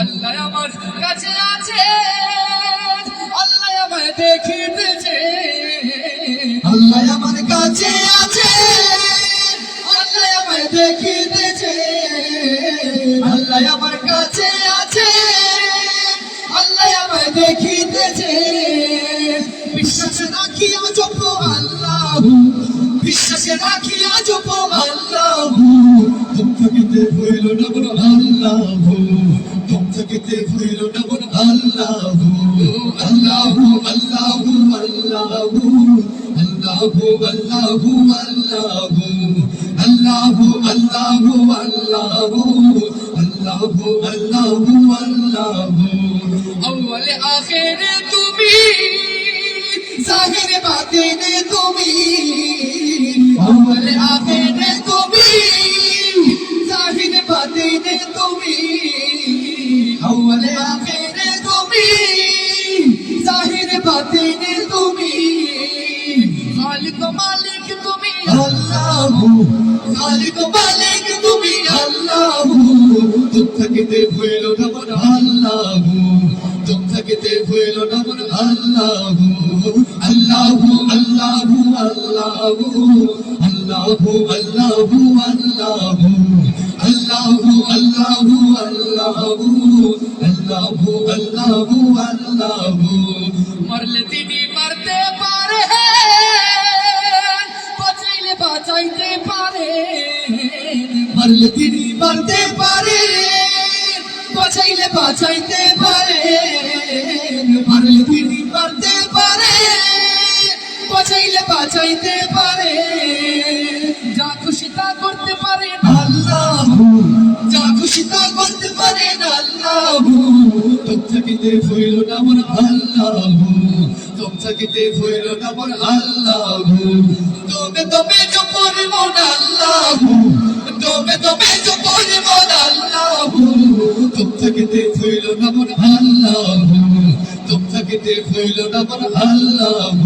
আল্লাহ আমার কাছে আছে, আল্লাহ আমায় দেখিতেছে, আল্লাহ আমার কাছে আছে, আল্লাহ আমায় দেখিতেছে, আল্লাহ আমার কাছে আছে, আল্লাহ আমায় দেখিতেছে। বিশ্বাস রাখিয়া জপ আল্লাহ, বিশ্বাস রাখিয়া জপ আল্লাহ, তুম থাকিতে হইল না বল আল্লাহ, তুম থাকিতে হইল না বল আল্লাহ, আল্লাহ আল্লাহ আল্লাহ, আল্লাহ আল্লাহ আল্লাহ, আল্লাহ আল্লাহ আল্লাহ, আল্লাহ আল্লাহ। আউয়ালে আখিরে তুমি, জাহিরে বাতিনে তুমি, আউয়ালে আখিরে তুমি, জাহিরে বাতিনে তুমি, আউয়ালে আখিরে তুমি, জাহিরে বাতিনে তুমি, খালিক মালিক তুমি আল্লাহ, খালিক মালিক তুমি আল্লাহ, তুম থাকিতে হইল না বল আল্লাহ, তুম থাকিতে হইল না বল আল্লাহ, আল্লাহ আল্লাহ আল্লাহ, আল্লাহ আল্লাহ আল্লাহ, আল্লাহ আল্লাহ আল্লাহ, আল্লাহ আল্লাহ আল্লাহ। মারলে তিনি মারতে পারে, বাঁচাইলে বাঁচাইতে পারে, মারলে তিনি মারতে পারে, বাঁচাইলে বাঁচাইতে পারে, মারলে তিনি মারতে পারে, বাঁচাইলে বাঁচাইতে পারে। যা খুশি তা করতে পারেন আল্লাহ, যা খুশি তা করতে পারেন আল্লাহ, তুম থাকিতে হইল না বল আল্লাহ, তুম থাকিতে হইল না বল আল্লাহ, তোমে তোমে জপর মন আল্লাহ, তোমে তোমে জপর মন আল্লাহ, তুম থাকিতে হইল না বল আল্লাহ, তুম থাকিতে হইল না বল আল্লাহ,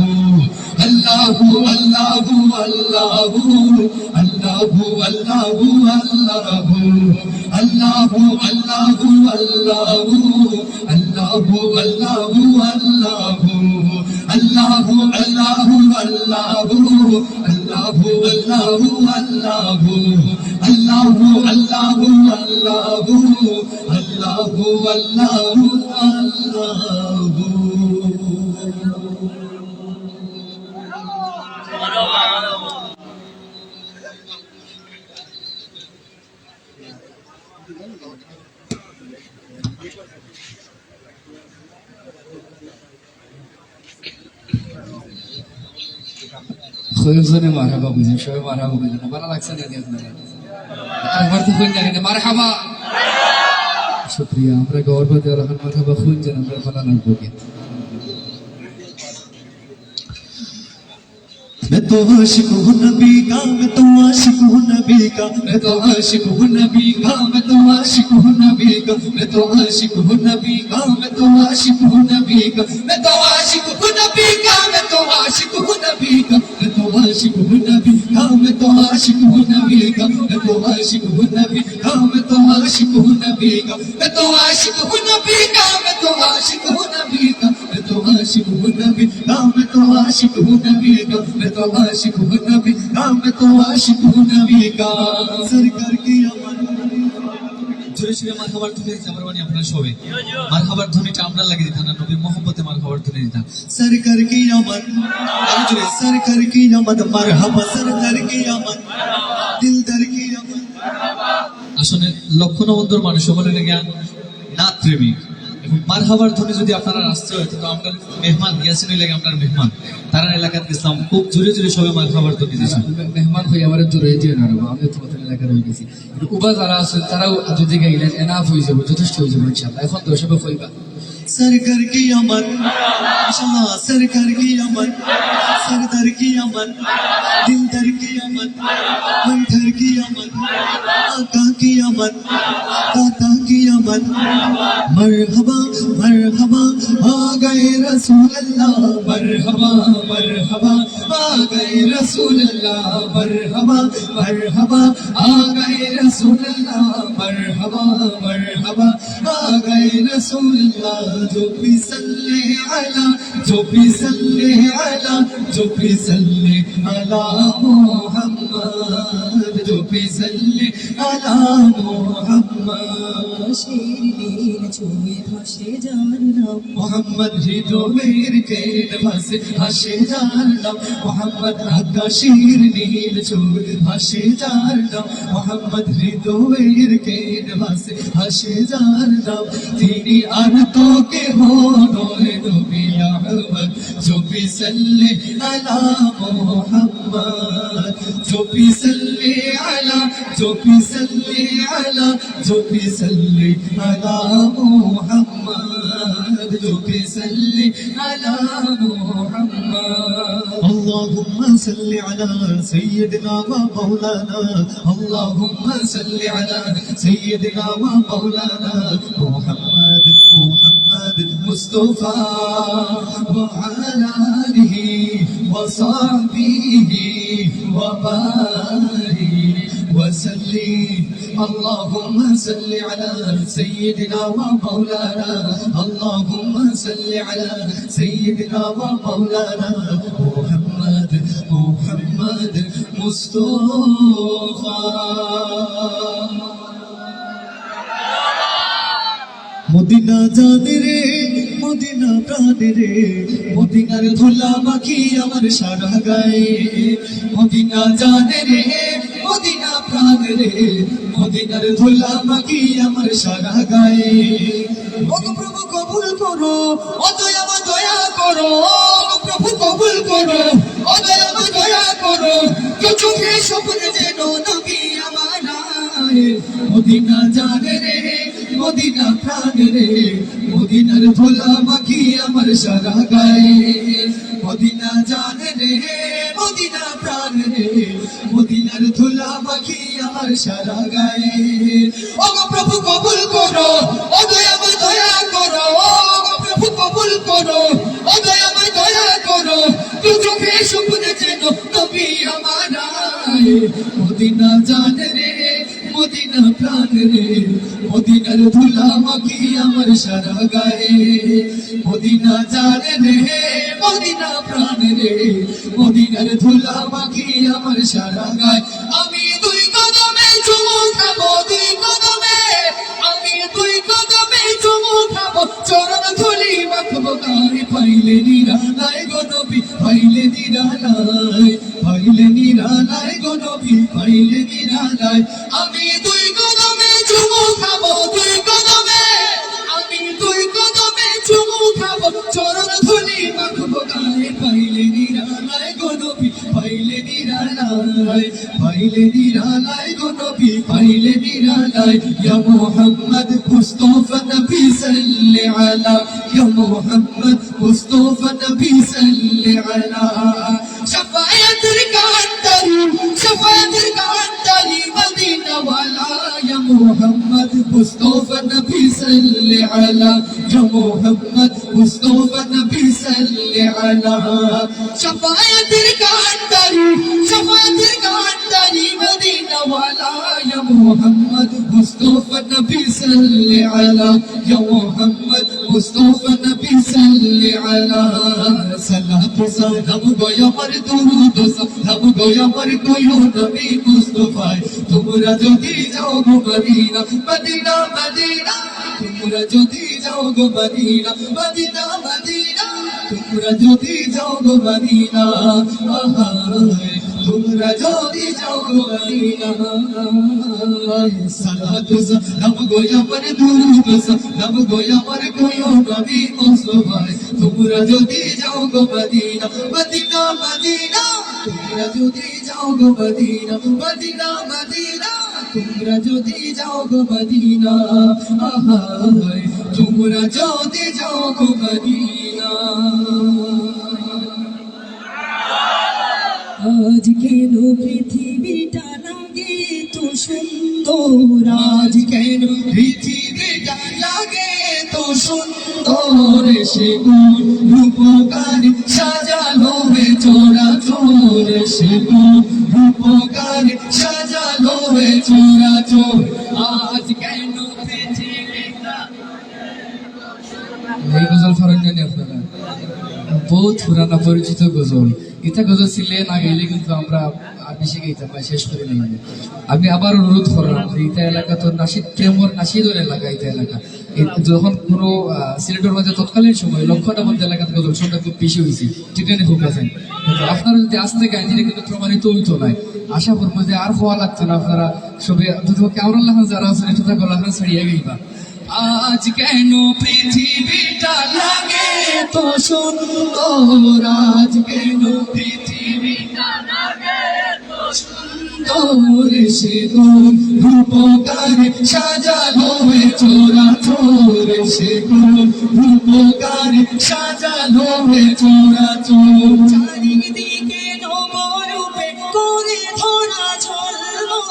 আল্লাহ আল্লাহ আল্লাহ, আল্লাহ আল্লাহ আল্লাহ, আল্লাহ আল্লাহ আল্লাহ, আল্লাহ আল্লাহ আল্লাহ, আল্লাহ আল্লাহ আল্লাহ, আল্লাহ আল্লাহ আল্লাহ, আল্লাহ আল্লাহ আল্লাহ, আল্লাহ আল্লাহ আল্লাহ। কয়েকজনে মারহাবা বুঝেন, সবাই মারহাবা বুঝেন না, ভালো লাগছে নাকি আপনারা? আরেকবার তো খুঁজ জানি না, মারহাবা। শুক্রিয়া, আমরা গর্ব দেওয়ার এখন মারহাবা খুঁজ জান, আমরা ভালো লাগবো কিন্তু। मैं तो आशिक हूँ नबी का, मैं तो आशिक हूँ नबी का, मैं तो आशिक हूँ नबी का, मैं तो आशिक हूँ नबी का, मैं तो आशिक हूँ नबी का, मैं तो आशिक हूँ नबी का, मैं तो आशिक हूँ नबी का, मैं तो आशिक हूँ नबी का, मैं तो आशिक हूँ नबी का, मैं तो आशिक हूँ नबी का, मैं तो आशिक हूँ नबी का, मैं तो आशिक हूँ नबी का, मैं तो आशिक हूँ नबी का, मैं तो आशिक हूँ नबी का, मैं तो आशिक हूँ नबी का, मैं तो आशिक हूँ नबी का, मैं तो आशिक हूँ नबी का, मैं तो आशिक हूँ नबी का। सरकार की अमन জোরে সুরে মারহাবার ধ্বনি দিতে আমরা মানে আপনারা সবাই মারহাবার ধ্বনিটা আমরা লাগিয়ে দিতাম না, নবীর মহব্বতে মারহাবার ধ্বনি দিতাম। সরকার কি আমন, আরো জোরে সরকার কি আমন, মারহাবা সরকার কি আমন, দিলদার কি আমন। আসলে লক্ষ নবন্দর মানুষ বলে জ্ঞান নাথ প্রেমিক, মারহাবার ধ্বনি যদি আপনারা আসতে হয় তো আপনার মেহমান ইয়াসিন লাগে আপনার মেহমান তারা এলাকাত ইসলাম খুব জোরে জোরে সবাই মারহাবার ধ্বনি দিয়েছে মেহমান হয়ে আমার দূরে দিয়ে না রব আমি তোমাদের এলাকার হয়ে গেছি উবা যারা আছেন তারাও যদি গাইলেন এনাফ হয়ে যাবে যথেষ্ট হয়ে যাবে ইনশাআল্লাহ এখন তো সবে কইবা सरकार की अमर माशाल्लाह सरकार की अमर सरदार की अमर दिलदार की अमर मंठर की अमर आका की अमर दाता की अमर मरहबा मरहबा आ गए रसूल अल्लाह मरहबा मरहबा आ गए रसूल अल्लाह मरहबा मरहबा आ गए रसूल अल्लाह मरहबा मरहबा आ गए रसूल अल्लाह जो भी सल्ले अला जो भी सल्ले अला जो भी सल्ले अला मोहम्मद जो भी सल्ले अला मोहम्मद शीर छुए भाषे जानना मोहम्मद ही जो मेर के नवासे हशे जानना मोहम्मद आका शीर नील छुए हशे जानना मोहम्मद ही जो मेर के नवासे हशे जानना तेरी आरतों के हो नोए नबी अहमद जो भी सल्ले अला मोहम्मद जो भी सल्ले अला जो भी सल्ले अला जो भी सल्ले अला मोहम्मद जो भी सल्ले अला मोहम्मद اللهم صل على سيدنا ومولانا اللهم صل على سيدنا ومولانا محمد محمد مصطفى وعلى آله وصحبه وبارك وسلم اللهم صل على سيدنا ومولانا اللهم صل على سيدنا ومولانا محمد محمد مصطفى মদিনা জানে রে মদিনা প্রাণে রে মদিনার ধুলা মাখি আমার সারা গায়ে মদিনা জানে রে মদিনা প্রাণ রে মদিনার ধুলা মাখি আমার সারা গায়ে ও প্রভু কবুল করো ও দয়া দয়া করো ও প্রভু কবুল করো ও দয়া করো কেউ চোখে স্বপ্ন যেন নবী আমার মদিনা জানে রে মদিনা প্রাণ রে মদিনার ধুলা মাখি আমার সারা গায়ে মদিনা জানে রে মদিনা প্রাণ রে মদিনার ধুলা মাখি আমার সারা গায়ে ও প্রভু কবুল করো ও দয়া করো ও প্রভু কবুল করো ও দয়া করো তুই চোখে স্বপ্নে যেন নবী আমার মদিনা জানে রে মদিনা প্রাণ রে মদিনার ধুলা মাখি আমার সারা গায়ে মদিনা জানে রে মদিনা প্রাণ রে মদিনার ধুলা মাখি আমার সারা গায়ে আমি দুই কদমে চুমু খাবো দুই কদমে আমি দুই কদমে চুমু খাবো চরণ ধুলি মাখবো গায়ে পাইলে নিরালায় গো নবী পাইলে নিরালায় পাইলে নিরালায় গো নবী পাইলে নিরালায় আমি দুই কদমে চুমু খাবো দুই কদমে আমি দুই কদমে চুমু খাবো চরণ ধুলি মাখবো গায়ে পাইলে নিরালায় গো নবী পাইলে নিরালায় পাইলে নিরালায় গো নবী পাইলে নিরালায় ইয়া মুহাম্মদ মুস্তাফা নবী সাল্লি আলা ইয়া মুহাম্মদ মুস্তাফা নবী সাল্লি আলা শাফায়াতুল কান্তারি শাফায়াতুল কান্তারি মদিনা ওয়ালা ইয়া মুহাম্মদ মুস্তাফা নবী সাল্লি আলা ইয়া মুহাম্মদ মুস্তাফা নবী সাল্লি আলা শাফায়াতুল কান্তারি মদিনা ওয়ালা ইয়া মুহাম্মদ মুস্তাফা নবী সাল্লি আলা ইয়া মুহাম্মদ মুস্তাফা নবী সাল্লি আলা সালাতু সালাম গোয়া আমার দুরুদ সালাম গোয়া আমার কোয়ো নবী মুস্তাফায় তোমরা যদি যাও গো মদিনা মদিনা মদিনা তোমরা যদি যাও গো মদিনা মদিনা মদিনা তোমরা যদি যাও গো মদিনা, তোমরা যদি যাও গো মদিনা, সালাত সালাম গো আমার দুরূদ সালাম গো আমার কোয়ো নবী মুস্তাফা, তোমরা যদি যাও গো মদিনা, মদিনা মদিনা, তোমরা যদি যাও গো মদিনা, মদিনা মদিনা, তোমরা যদি যাও গো মদিনা, তোমরা যদি যাও গো মদিনা। আজ কেন পৃথিবীটা লাগে তো সুন্দর, আজ কেন পৃথিবীটা লাগে তো সুন্দর, সে কোন রূপকারী সাজালো হে চরাচর, সে কোন রূপকারী সাজালো হে চরাচর। আজ কেন পৃথিবীটা, এই গজল ফারাক জানি আপনারা বহুত পুরানা পরিচিত গজল, এটা গজল ছিলে না গাইলে কিন্তু আমরা আর বেশি গাইতাম না, শেষ করে নিই। আমি আবার অনুরোধ করলাম যে ইটা এলাকা তো নাসিদ প্রেমর নাসিদের এলাকা, এটা এলাকা যখন কোনো সিলেটের মাঝে তৎকালীন সময় লক্ষণটা মধ্যে এলাকাতে গজল সংখ্যা খুব বেশি হয়েছে, ঠিক আছে খুব আছেন, কিন্তু আপনারা যদি আসতে গান দিলে কিন্তু প্রমাণিত হইতো নাই। আশা করবো যে আর হওয়া লাগতো না, আপনারা সবে কেমন লাগান যারা আছেন এটা গলাখান ছাড়িয়ে গাইবা। আজ কেন পৃথিবীটা লাগে তো সুন্দর, আজ কেন পৃথিবীটা লাগে তো সুন্দর, সে কোন রূপকারে সাজালো হে চরাচর, সে কোন রূপকারে সাজালো হে চরাচর। চারিদিকে নবরূপে করে ধরা ঝলমল,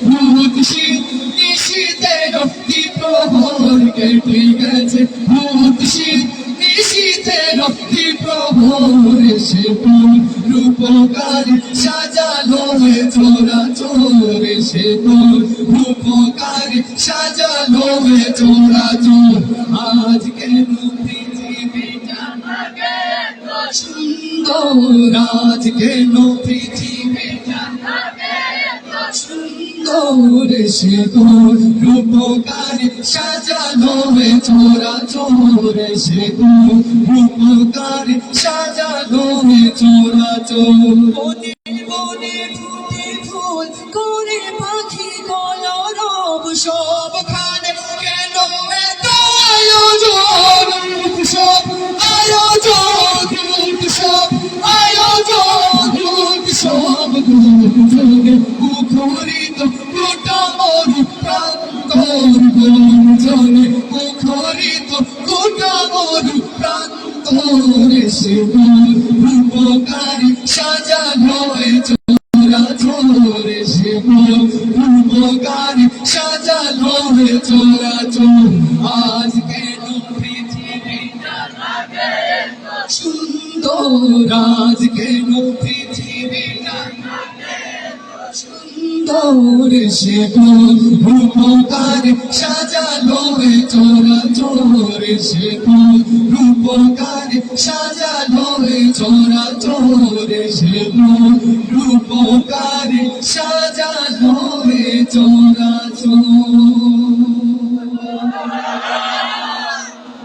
ভূত শীত নিশীথের প্রহর কেটে গেছে, ভূত শীত নিশীথের প্রহর, সে কোন রূপকারী সাজালো হে চরাচর, সে কোন রূপকারী সাজালো হে চরাচর। আজ কেন পৃথিবীটা লাগে তো সুন্দর, আজ কেন পৃথিবীটা লাগে তো সুন্দর, সে কোন রূপকারী সাজালো হে চরাচর, সে কোন রূপকারী সাজালো হে চরাচর। বনে বনে ফুটে ফুল করে পাখি কলরব, সবখানে কেন এত আয়োজন, সব আয়োজন, সব আয়োজন, সব গুঞ্জনে মুখরিত গোটা মরু প্রান্তর, গুঞ্জনে মুখরিত গোটা মরু প্রান্তর, সে কোন রূপকারী সাজালো হে চরাচর, সে কোন রূপকারী সাজালো হে চরাচর। আজ কেন পৃথিবীটা লাগে তো সুন্দর, আজ কেন পৃথিবীটা লাগে তো সুন্দর, সে কোন রূপকারী সাজালো হে চরাচর, সে কোন রূপকারী সাজালো হে চরাচর, সে কোন রূপকারী সাজালো হে চরাচর।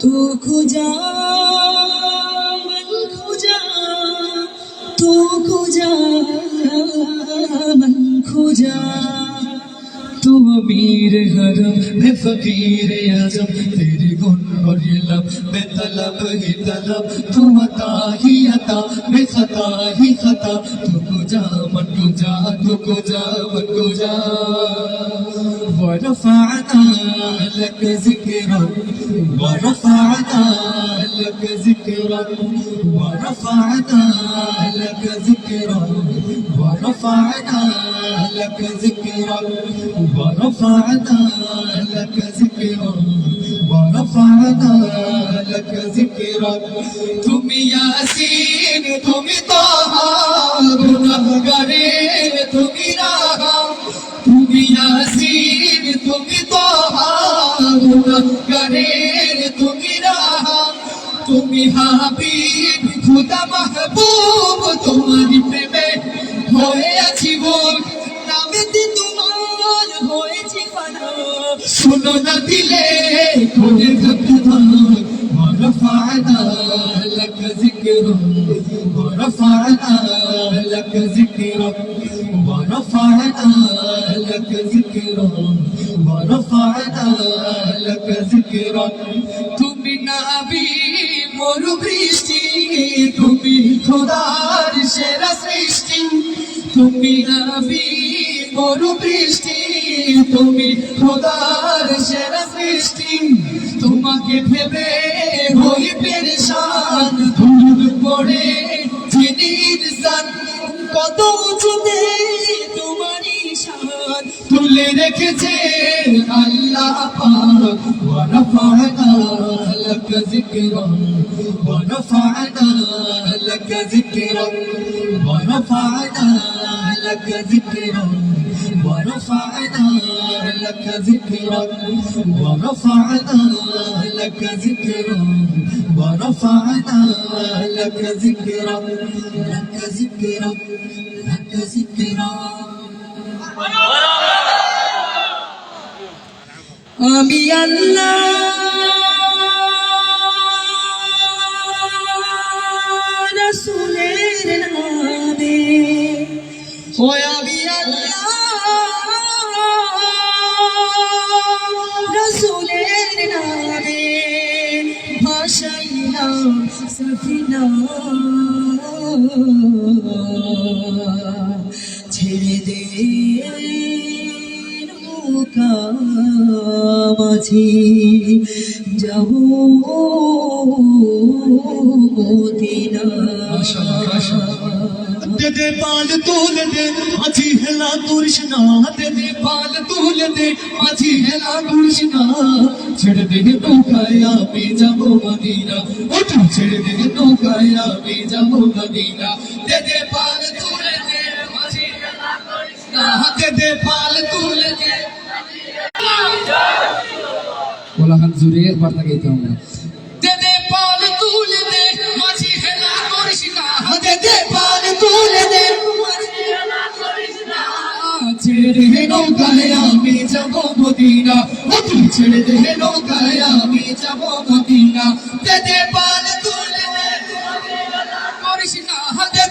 तू खुजा मन खुजा, तू खुजा मन खुजा, तू अमीर हरम मैं फकीर आजम, तेरे गुण और ये लब मैं तलब ही तलब, तू अता ही अता मैं खता ही खता, तू कुजा मन कुजा, तू कुजा मन कुजा। ورفعنا لك ذكرك، ورفعنا لك ذكرك، ورفعنا لك ذكرك، ورفعنا لك ذكرك، ورفعنا لك ذكرك، ورفعنا لك ذكرك। तुम यासीन तुम ताहा, गुनहगारीन तुम राहा, तुम यासीन तुम ताहा, गुनहगारीन तुम राहा, तुम हाबीब खुदा महबूब, तुम्हारी प्रेमे होए आছি বল, নামেতে তোমার হয়েছে ফানা, শুনো না দিলে করে ধক ধক। ورفعنا لك ذكرك ورفعنا لك ذكرك ورفعنا لك ذكرك ورفعنا لك ذكرك তুমি নবী মোর বৃষ্টি তুমি খোদার সেরা সৃষ্টি তুমি নবী মোর বৃষ্টি তুমি খোদার সেরা সৃষ্টি তোমাকে ভেবে হই পেরেশান ধুল পড়ে জিনির সান কত উঁচুতে তোমারই শান তুলে রেখেছে আল্লাহ পাক ওয়া রাফা'না লাকা যিকরাক ওয়া রাফা'না লাকা যিকরাক ওয়া রাফা'না লাকা যিকরাক ওয়া রাফা'না লাকা যিকরাক ওয়া রাফা'না লাকা যিকরাক ওয়া রাফা'না লাকা যিকরাক লাকা যিকরাক লাকা যিকরাক আমি আল্লাহ রাসূলের নামে ও আমি আল্লাহ রাসূলের নামে ভাসাইলাম সফিনা ছেড়ে দে নৌকা মাঝি যাব মদিনা দে পাল তুল দে মাঝি হেলা কৃষ্ণা দে পাল তুল দে মাঝি হেলা কৃষ্ণা ছেড়ে দে নৌকায় আমি যাব মদিনা ওঠো ছেড়ে দে নৌকায় আমি যাব মদিনা দে পাল তুল দে মাঝি হেলা কৃষ্ণা দে পাল তুল দে বলা হাত জুড়ে একবার তাকে দিতে হবে দে পাল তুল দে মাঝি হেলা কৃষ্ণা দে পাল তুল দে ছেড়ে দে নৌকায় আমি যাব মদিনা ওঠো ছেড়ে দে নৌকায় আমি যাব মদিনা দে পাল তুল দে কৃষ্ণা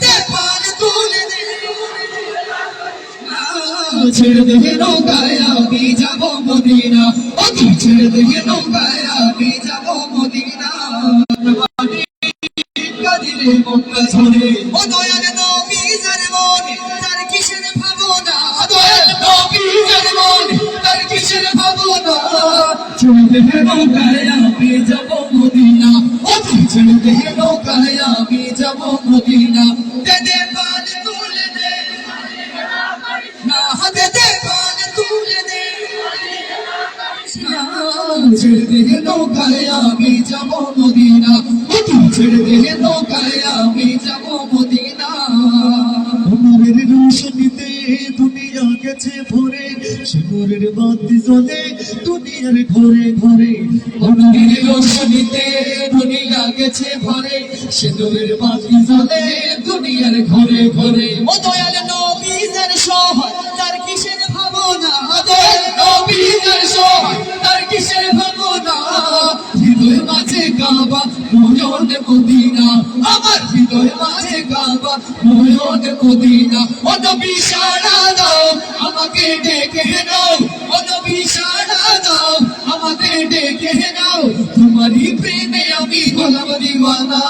দে পাল তুল দে ছেড়ে দে নৌকায় আমি যাব মদিনা ওঠো ছেড়ে দে নৌকায় আমি যাব মদিনা কাদিলে মক্কা ঝরে ও দয়াল নবী যার মন তার কিসের ভাবনা দয়াল নবী যার মন তার কিসের ভাবনা ছেড়ে দে নৌকায় আমি যাব মদিনা ওঠো ছেড়ে দে নৌকায় আমি যাব মদিনা দে পাল তুলে দে না দে পাল তুলে দে ছেড়ে দে নৌকায় আমি যাব মদিনা ওঠো ছেড়ে দে নৌকায় আমি যাব মদিনা নূরের রোশনীতে দুনিয়া গেছে ভরে শিকরের বাতি জ্বলে দুনিয়ার ঘরে ঘরে নূরের রোশনীতে দুনিয়া গেছে ভরে শিকরের বাতি জ্বলে দুনিয়ার ঘরে ঘরে ও দয়াল নবী যার সহায় তার কিসের ভাবনা দয়াল নবী যার সহায় তার কিসের ভাবনা হৃদয় মাঝে কাবা নয়ন মদিনা আমার হৃদয় মাঝে কাবা নয়ন মদিনা ও নবী সাড়া দাও আমাকে ডেকে নাও ও নবী সাড়া দাও আমাকে ডেকে নাও তোমারই প্রেমে আমি গোলাম দিওয়ানা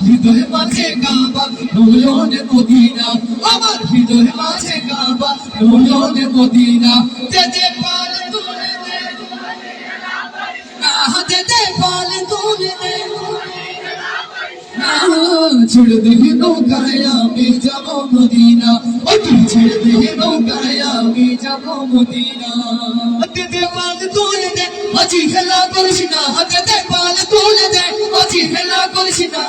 হৃদয় মাঝে কাবা নয়ন মদিনা আমার হৃদয় মাঝে কাবা নয়ন মদিনা দে পাল তুলে দে দে পাল তুলে দে ছেড়ে দে নৌকায় আমি যাব মদিনা ওঠো ছেড়ে দে নৌকায় আমি যাব মদিনা দে পাল তুলে দে আজি খেলা করিস না দে পাল তুলে দে আজি খেলা করিস না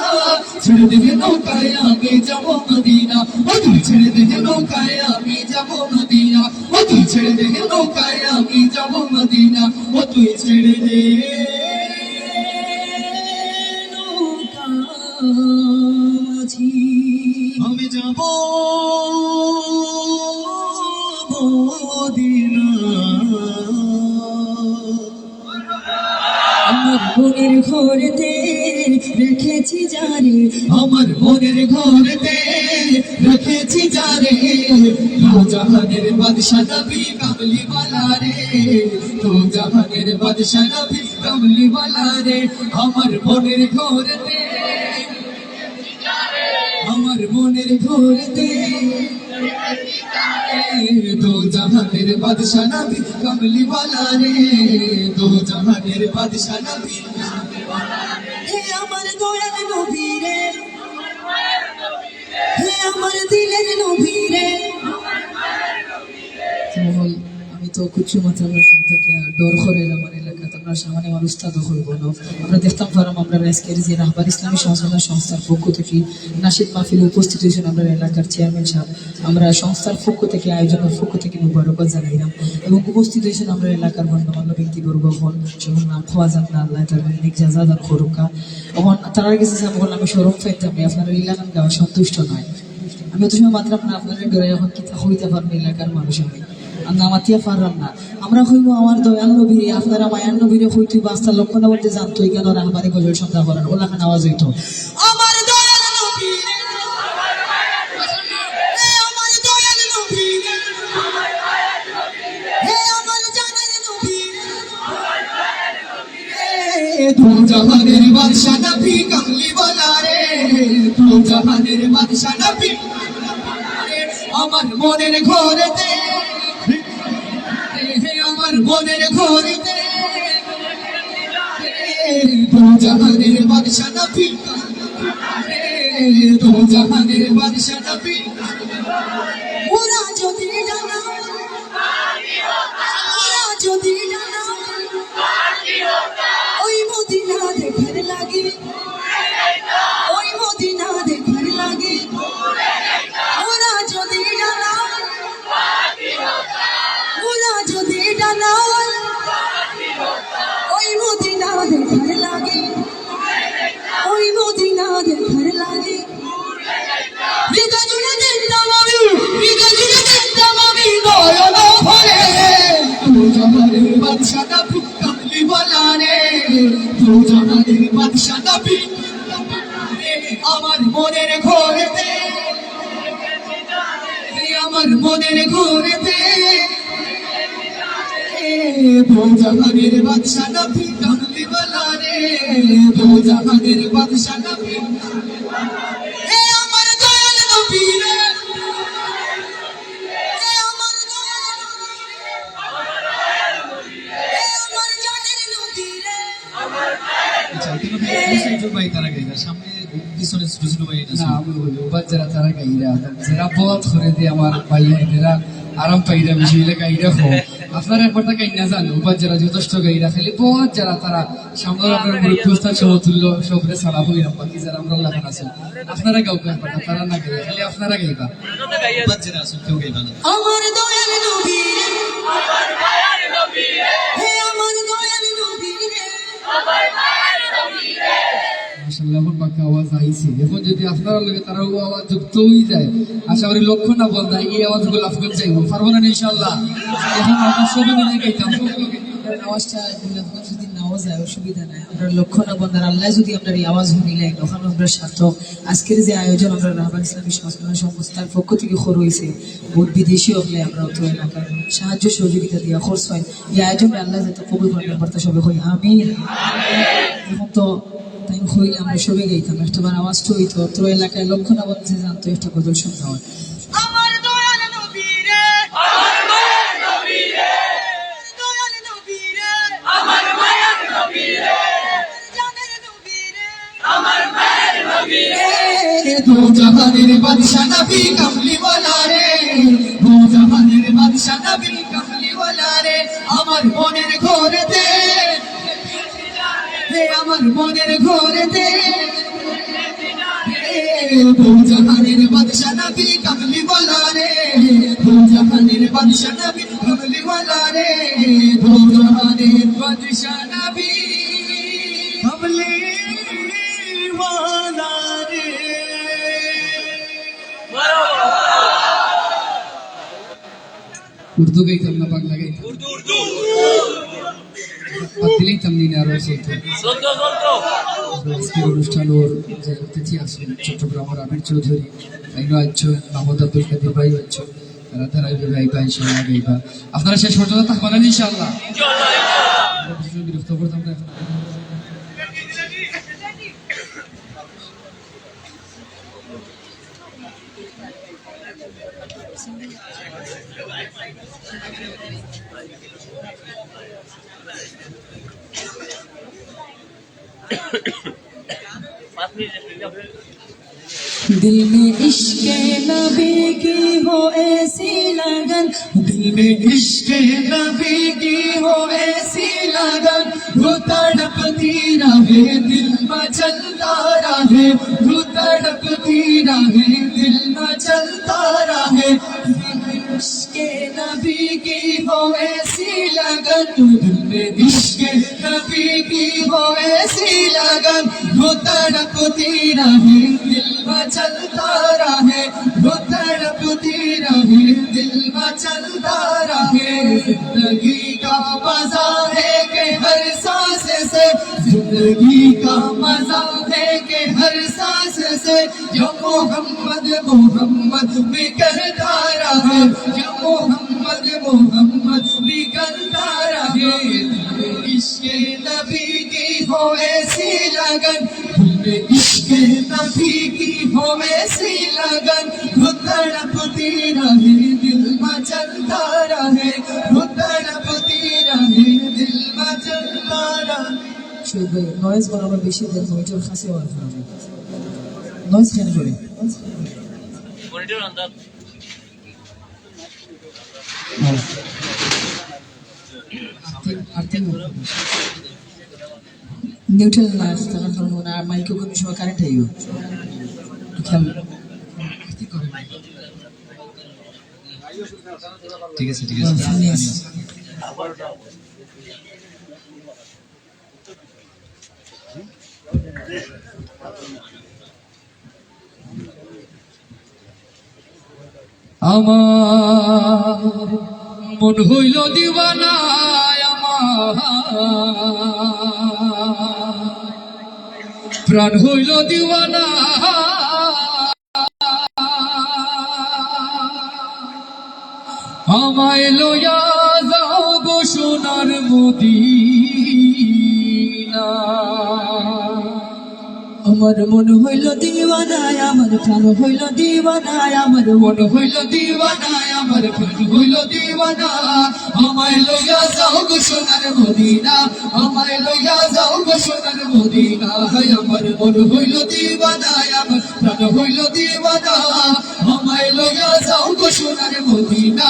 ছেড়ে দে নৌকায় আমি যাব মদিনা ওঠো ছেড়ে দে নৌকায় আমি যাব মদিনা ওঠো ছেড়ে দে নৌকায় আমি যাব মদিনা ও তুই ছেড়ে দে নৌকা মাঝি আমি যাব মদিনা আমার মনের ঘরেতে রেখেছি জারি আমার মনের ঘরেতে রেখেছি যারে তো জাহানের বাদশা নবী কামলি ওয়ালা রে তো জাহানের বাদশা নবী কামলি ওয়ালা রে আমার মনের ঘরেতে আমার মনের ঘরেতে তো জাহানের বাদশা নবী কামলি ওয়ালা রে তো জাহানের বাদশা নবী হে আমার দয়াল নবী রে হে আমার দিলের নবী রে আমি তো কিছু মাত্রা শুরু থেকে ডর করে আমার এলাকা তোমরা সামনে মানুষটা দখল বলো আমরা দেখতাম পারাম আমরা আজকের যে রাহবার ইসলামী সহযোগিতা সংস্থার পক্ষ থেকে নাশিদ মাহফিল উপস্থিত হয়েছেন আমরা এলাকার চেয়ারম্যান সাহেব আমরা সংস্থার পক্ষ থেকে আয়োজনের পক্ষ থেকে মুবারকবাদ জানাইলাম এবং উপস্থিত হয়েছেন আমরা এলাকার গণ্যমান্য ব্যক্তিবর্গ হন যেমন নাম খোয়া যান না আল্লাহ তার নিক জাজাদার খরুকা এবং তারা গেছে আমি সরম পাইতাম আপনার এলাকার গাওয়া সন্তুষ্ট নয় আমি অত সময় মাত্র আপনার ডরে এখন কি হইতে পারবো এলাকার মানুষ আমি নামাতিয়া পারলাম না আমরা হইব আমার দয়াল নবীরে আপনারা মায়ার নবীরে হইতে বাস্তা লক্ষ্য না বলতে জানতো কেন রাহবারে গজল সন্ধ্যা করার ওলাখান আওয়াজ হইতো আমার দয়াল নবীরে আমার দয়াল নবীরে হে আমার জানের নবীরে তো জাহানের বাদশা নবী কামলি ওয়ালা রে তো জাহানের বাদশা নবী আমার মনের ঘরেতে আমার মনের ঘরেতে তো জাহানের বাদশা নবী তো জাহানের বাদশা নবী ওরা যদি জানা ওরা যদি জানা ওই মদিনা দেখার লাগে ওই মদিনা দেখার লাগে ওরা যদি জানা ওরা যদি জানা ওই মদিনা দেখার লাগে ওই মদিনা দেখার লাগে হৃদয় জুড়ে দেখতাম আমি হৃদয় জুড়ে দেখতাম আমি নয়ন ভরে তো জাহানের বাদশা নবী কামলি ওয়ালা রে তো জাহানের বাদশা নবী আমার মনের ঘরেতে আমার মনের ঘরেতে তো জাহানের বাদশা নবী কামলি ওয়ালা রে তো জাহানের বাদশা নবী হে আমার দয়াল নবী রে হে আমার দয়াল নবী রে হে আমার জানের নবী রে আচ্ছা এখানে তো ভাই তারা গাইরা সামনে পিছনে ছোট ছোট ভাই না আমি বলি ওবাদ যারা তারা গাইরা যারা বহুত করে দিয়ে আমার ভাই এরা আরাম পাইরা বেশি হইলে গাইরা হো আপনারা একবার তা গাইনা জানো ওবাদ যারা যথেষ্ট গাইরা খালি বহুত যারা তারা সামনে আপনার মুরব্বস্তা সমতুল্য সবরে সালা হইলাম বাকি যারা আমরা লাগান আছে আপনারা গাও একবার তারা না গাইরা খালি আপনারা গাইবা ওবাদ যারা আছে কেউ গাইবা না আমার দয়াল নবী রে আমার মায়ার নবী রে হে আমার দয়াল নবী রে আমার মায়ার নবী রে মাশাআল্লাহ এখন বাকি আওয়াজ আইছে এখন যদি আপনারা লগে তারা আওয়াজ যুক্ত হয়ে যায় আশা করি লক্ষ্য না বলতা এই আওয়াজগুলো আফগান চাইবো পারবো না ইনশাআল্লাহ এখন আমরা সবাই মিলে গাইতাম আওয়াজটা যদি নাও যায় অসুবিধা নাই আমরা লক্ষ্য না বন্ধার আল্লাহ যদি আমরা এই আওয়াজ মিলাই তখন আমরা সার্থক আজকের যে আয়োজন আমরা রাহবার ইসলামী সংস্করণ সংস্থার পক্ষ থেকে খর হয়েছে বহুত বিদেশি হলে আমরা অত এলাকার সাহায্য সহযোগিতা দিয়া খরচ হয় এই আয়োজনে আল্লাহ যাতে কবুল করেন বার্তা সবে হই আমিন এখন তো তাই হইলে আমরা সবাই গাইতাম একটাবার আওয়াজটা হইতো অত এলাকায় লক্ষ্য না বলতে জানতো একটা গজল শুনতে হয় আমার দয়াল নবী রে আমার মায়ার নবী রে দয়াল নবী রে আমার মায়ার নবী রে জানের নবী রে আমার মায়ার নবী রে তো জাহানের বাদশা নবী কামলি ওয়ালা রে তো জাহানের বাদশা নবী কামলি ওয়ালা রে আমার মনের ঘরেতে আমার মনের ঘরেতে তো জাহানের বাদশা নবী কামলি ওয়ালা রে তো জাহানের বাদশা নবী কামলি ওয়ালা রে তো জাহানের বাদশা নবী কামলি ওয়ালা রে উর্দু গাইতাম না বাংলা গাইতাম বাদ দিলেই তামদিনে আরো চলতো। আজকের অনুষ্ঠান ওর যে অতিথি আছেন চট্টগ্রামের আমির চৌধুরী আইনো আছো, মাহমুদ আব্দুল কাদের ভাই আছো, রাধারাই ভাই ভাই সোনা ভাইবা, আপনারা শেষ পর্যন্ত থাকবেন ইনশাআল্লাহ। বিরক্ত করতাম না এখন। दिल में इश्क नबी की हो ऐसी लगन, दिल में इश्क नबी की हो ऐसी लगन, वो तड़पती रहे दिल में चलता रहे, वो तड़पती रहे दिल में चलता रहे। इश्क नबी की हो ऐसी लगन, दिल में इश्क नबी की हो ऐसी लगन, वो तड़पती रहे दिल में चलता रहे, वो तड़पती रहे दिल में चलता रहे। जिंदगी का मजा है कि हर सांस से, जिंदगी का मजा है कि हर सांस से, जो मोहम्मद मोहम्मद भी कहता रहे, जो मोहम्मद मोहम्मद भी कहता रहे। इश्क नबी की हो ऐसी लगन, इश्क नबी की हो ऐसी लगन, वो तड़पती रहे दिल में चलता रहे, वो तड़पती रहे दिल में चलता रहे। শুভ নয়েজ বরাবর বেশি দেন মনিটর কাছে ওয়ার করবে, নয়েজ কেন করে মনিটর আন্দাজ নিউট্রাল না থাকার কারণে আর মাইকে কোনো সময় কারেন্ট হইও খেয়াল। ঠিক আছে ঠিক আছে। আমার মন হইল দিওয়ানা, আমার প্রাণ হইল দিওয়ানা, আমায় লইয়া যাও গো সোনার মদিনা। আমার মন হইল দিওয়ানায়, আমার প্রাণ হইল দিওয়ানায়, আমার মন হইল দিওয়ানায়, আমার প্রাণ হইল দিওয়ানা। আমায় লইয়া যাও গো সোনার মদিনা, আমায় লইয়া যাও গো সোনার মদিনা। আমার মন হইল দিওয়ানা, আমার প্রাণ হইল দিওয়ানা। আমায় লইয়া যাও গো সোনার মদিনা,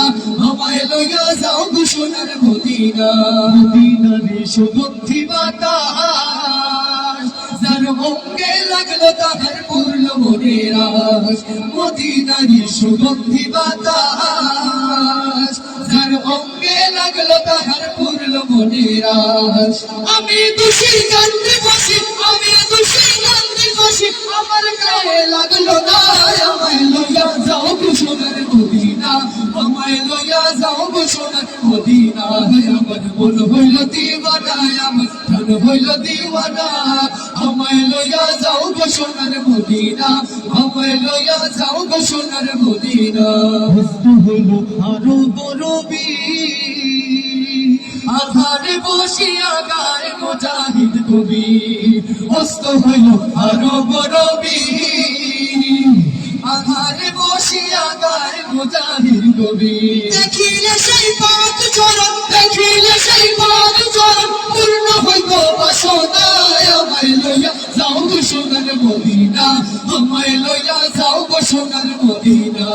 আমায় লইয়া যাও গো সোনার মদিনা। মদিনার সুগন্ধি বাতাস, যার অঙ্গে লাগলো তাহার পূর্ণ মনের আশ। মদিনার সুগন্ধি বাতাস, যার অঙ্গে লাগলো তাহার পূর্ণ মনের আশ। আমি দোষী কান্দে বসি, আমি দোষী কান্দে বসি, আমার গায়ে লাগলো না। আমায় লইয়া যাও গো সোনার মদিনা, আমায় লইয়া যাও গো সোনার মদিনা। আমার মন হইল দিওয়ানা, আমার প্রাণ হইল দিওয়ানা। আমায় লইয়া যাও গো সোনার মদিনা, আমায় লইয়া যাও গো সোনার মদিনা। হস্ত হইল আরো বড় বীর, আধারে বসিয়া গায় মুজাহিদ কবি। হস্ত হইল আরো বড় বীর, আধারে বসিয়া গায় মুজাহিদ কবি। দেখিলে সেই পথ চরণ, দেখিলে সেই পথ চরণ, পূর্ণ হইব বাসনা। আমায় লইয়া যাও গো সোনার মদিনা, আমায় লইয়া যাও গো সোনার মদিনা।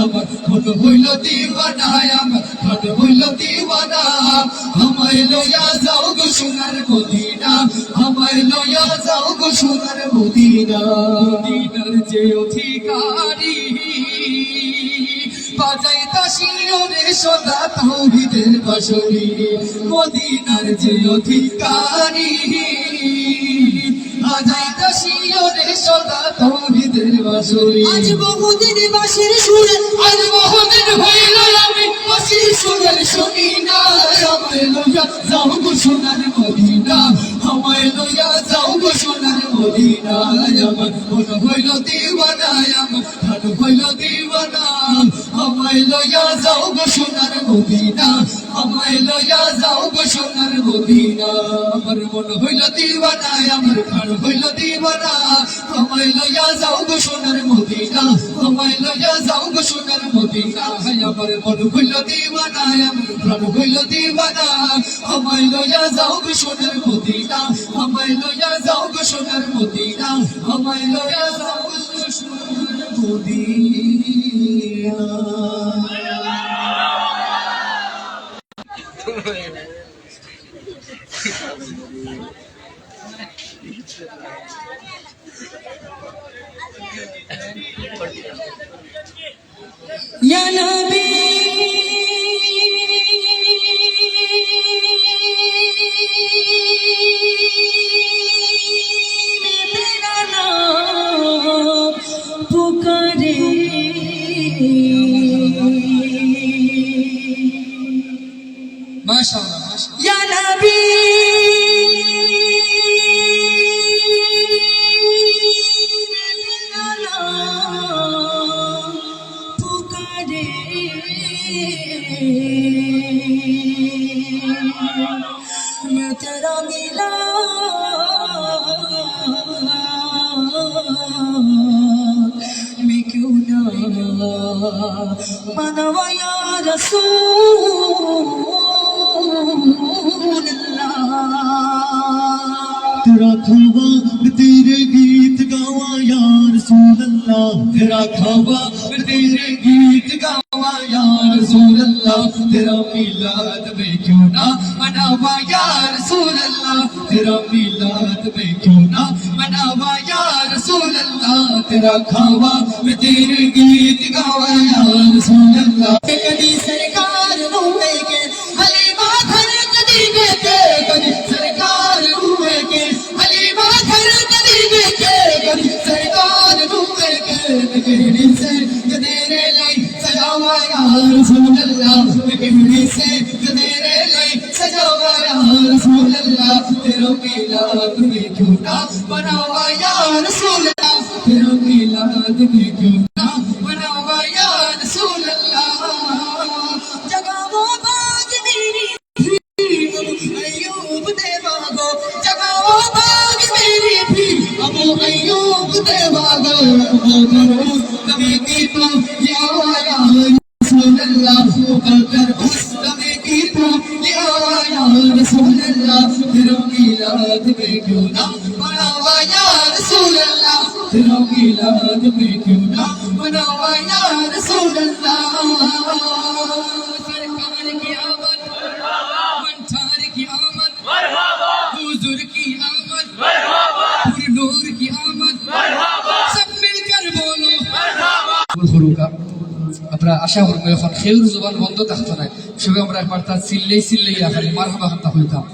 আমার মন হইল দিওয়ানা, আমার প্রাণ হইল দিওয়ানা। আমায় লইয়া যাও গো সোনার মদিনা, আমায় লইয়া যাও গো সোনার মদিনা। মদিনার যে অধিকারী, বাজাই তাশিওরে সদা তাওহীদের বাঁশরি। মদিনার যে অধিকারী, আজাই কাশিয়রে সদা তৌহিদের বাঁশরি আজ বহুদিন বাঁশির সুরে আজ বহুদিন হইল আমি বাঁশির সুরের শুনি না আমায় লইয়া যাও গো সোনার মদিনা আমায় লইয়া যাও গো সোনার মদিনা আমার মন হইল দিওয়ানা আমার প্রাণ হইল দিওয়ানা আমায় লইয়া যাও গো সোনার মদিনা আমায় লইয়া যাও গো সোনার মদিনা আমার মন হইল দিওয়ানা আমার প্রাণ হইল দিওয়ানা আমায় লইয়া যাও গো সোনার মদিনা আমায় লইয়া যাও গো সোনার মদিনা আমার মন হইল দিওয়ানা আমার প্রাণ হইল দিওয়ানা আমায় লইয়া যাও গো সোনার মদিনা আমায় লইয়া যাও গো সোনার মদিনা আমায় লইয়া যাও গো সোনার মদিনা या नबी मैं तेरा नाम पुकारे माशाअल्लाह माशाअल्लाह या नबी मैं तेरा नाम पुकारे मैं तेरा मिला मैं क्यों ना मनवा या रसूल अल्लाह तेरा खावा तेरे गीत गावा या रसूल अल्लाह तेरा खावा तेरे गीत गावा या रसूल अल्लाह तेरा मिलाद में क्यों ना मनावा या रसूल अल्लाह तेरा मिलाद में क्यों ना मनावा या रसूल अल्लाह तेरा खावा तेरे गीत गावा या रसूल अल्लाह कदी सरकार रूए के हलीमा घर कदी के कदी सरकार रूए के हलीमा घर कदी के कदी सरकार रूए के कहड़ी से गदेरे लाई सजावा या रसूल अल्लाह कहड़ी से गदेरे लाई सजावा या रसूल अल्लाह तेरा मिलाद में क्यों ना मनावा या रसूल अल्लाह तेरा मिलाद में क्यों ना मनावा या रसूल अल्लाह जगावो बाग मेरी अयूब देवागो जगावो बाग मेरी भी अबू अय्यूब देवागो कभी की तो या रसूल अल्लाह कर उस कभी की तो या रसूल अल्लाह तेरा मिलाद में क्यों ना मनावा या रसूल अल्लाह तेरा मिलाद में क्यों ना मनावा या रसूल अल्लाह सरकार की आमद मंठार की आमद हुजूर की आमद नूर की आमद सब मिलकर बोलो ফুরফুরুকা আমরা আশা করবো এখন খেউর জবান বন্ধ থাকতো না সবাই আমরা একবার তার চিল্লেই চিল্লেই রাখালি মারহাবা খাতা হইতাম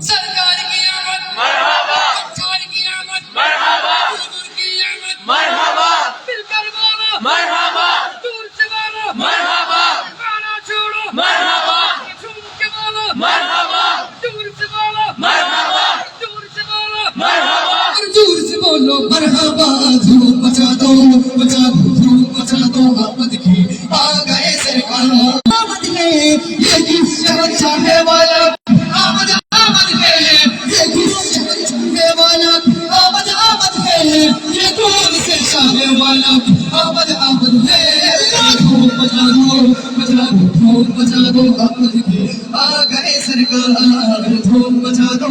সরকার কি আমত মারহাবা ছাড় কি আমত মারহাবা হুজুর কি আমত মারহাবা মিলকর বলো মারহাবা দূর से बोलो মারহাবা গানা छोड़ो মারহাবা झूम के बोलो मारहाबा दूर से बोलो मारहाबा दूर से बोलो मारहाबा दूर से बोलो मरहबा धूम मचा दो धूम मचा दो आमद की आ गए सरकार आमद के ये किस्सा चाहे वाला आमद आमद के ये किस्सा चाहे वाला आमद आमद है ये कौन से चाहे वाला आमद आमद है धूम मचा दो आमद की आ गए सरकार धूम मचा दो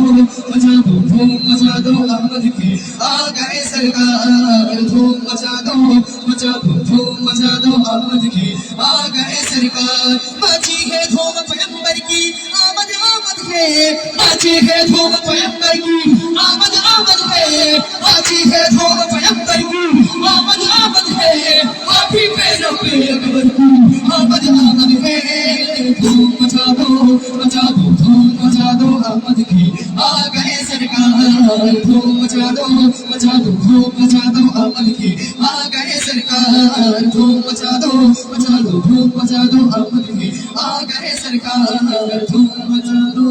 धूम मचा दो आमद की आ गए सरकार धूम मचा दो धूम मचा दो आमद की आ गए सरकार मची है धूम पैगंबर की आमद आमद है मची है धूम पैगंबर की आमद आमद है मची है धूम पैगंबर की आमद आमद है पापी पैरों पे अकबर की आमद आमद है धूम मचा दो धूम मचा दो आमद की आ गए सरकार धूम मचा दो धूम मचा दो अमल की आ गए सरकार धूम मचा दो धूम मचा दो अमल की आ गए सरकार धूम मचा दो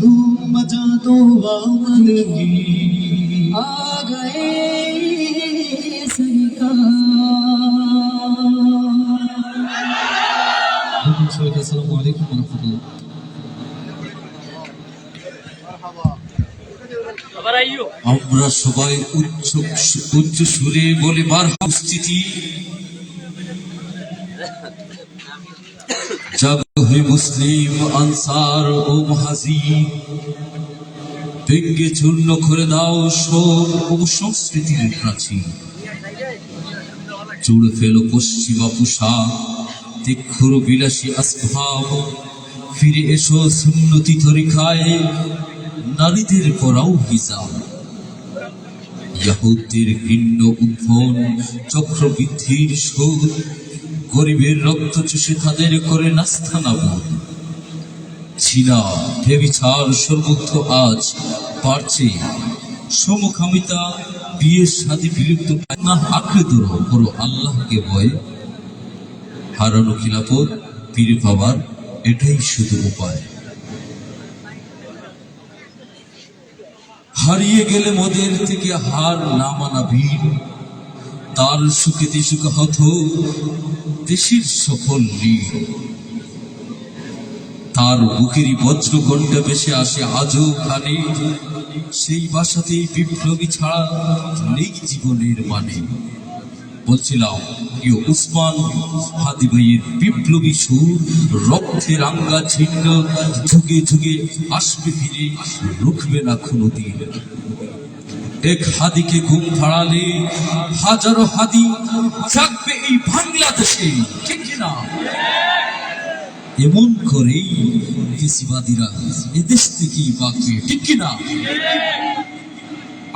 धूम मचा दो अमल की आ गए सरकार। अस्सलामु अलैकुम व रहमतुल्लाह। আমরা সবাই উচ্চ সুরে বলে বার উপস্থিতি জাগো হে মুসলিম আনসার ও মুহাজির, ভেঙ্গে চূর্ণ করে দাও সব সংস্কৃতির প্রাচীর, জুড়ে ফেলো পশ্চিমা পোশাক, তীক্ষ্ণ বিলাসী আসভাব, ফিরে এসো সুন্নতি তরিকায়, নারীদের পরাও হিজাব। ইয়াহুদের ঘৃণ্য উদ্ভন চক্রবৃদ্ধির শোধ, গরিবের রক্ত চুষে তাদের করে নাস্তানাবুদ। ছিনা বেবিচার সর্বত্র আজ বাড়ছে, সমকামিতা বিয়ে শাদী বিলুপ্ত না আঁকড়ে ধরো করো আল্লাহকে ভয়, হারানো খিলাফত ফিরে পাবার এটাই শুধু উপায়। হারিয়ে গেলে মোদের থেকে হার না মানা বীর, তার সুখেতে সুখ হত দেশের সকল লীর, তার বুকেরই বজ্র ঘণ্টা ভেসে আসে আজও কানে, সেই বাসাতেই বিপ্লবী ছাড়া নেই জীবনের মানে। বলছিলাম প্রিয় উসমান হাদি ভাইয়ের বিপ্লবী সুর, রক্তে রাঙ্গা ছিন্ন, যুগে যুগে আসবে ফিরে, রুখবে না কোনোদিন। এক হাদিকে ঘুম ফাড়ালে হাজারো হাদি জাগবে এই বাংলাদেশে, ঠিক না? এমন করেই ফেসিবাদীরা এদেশ থেকেই বাঁচবে, ঠিক কিনা?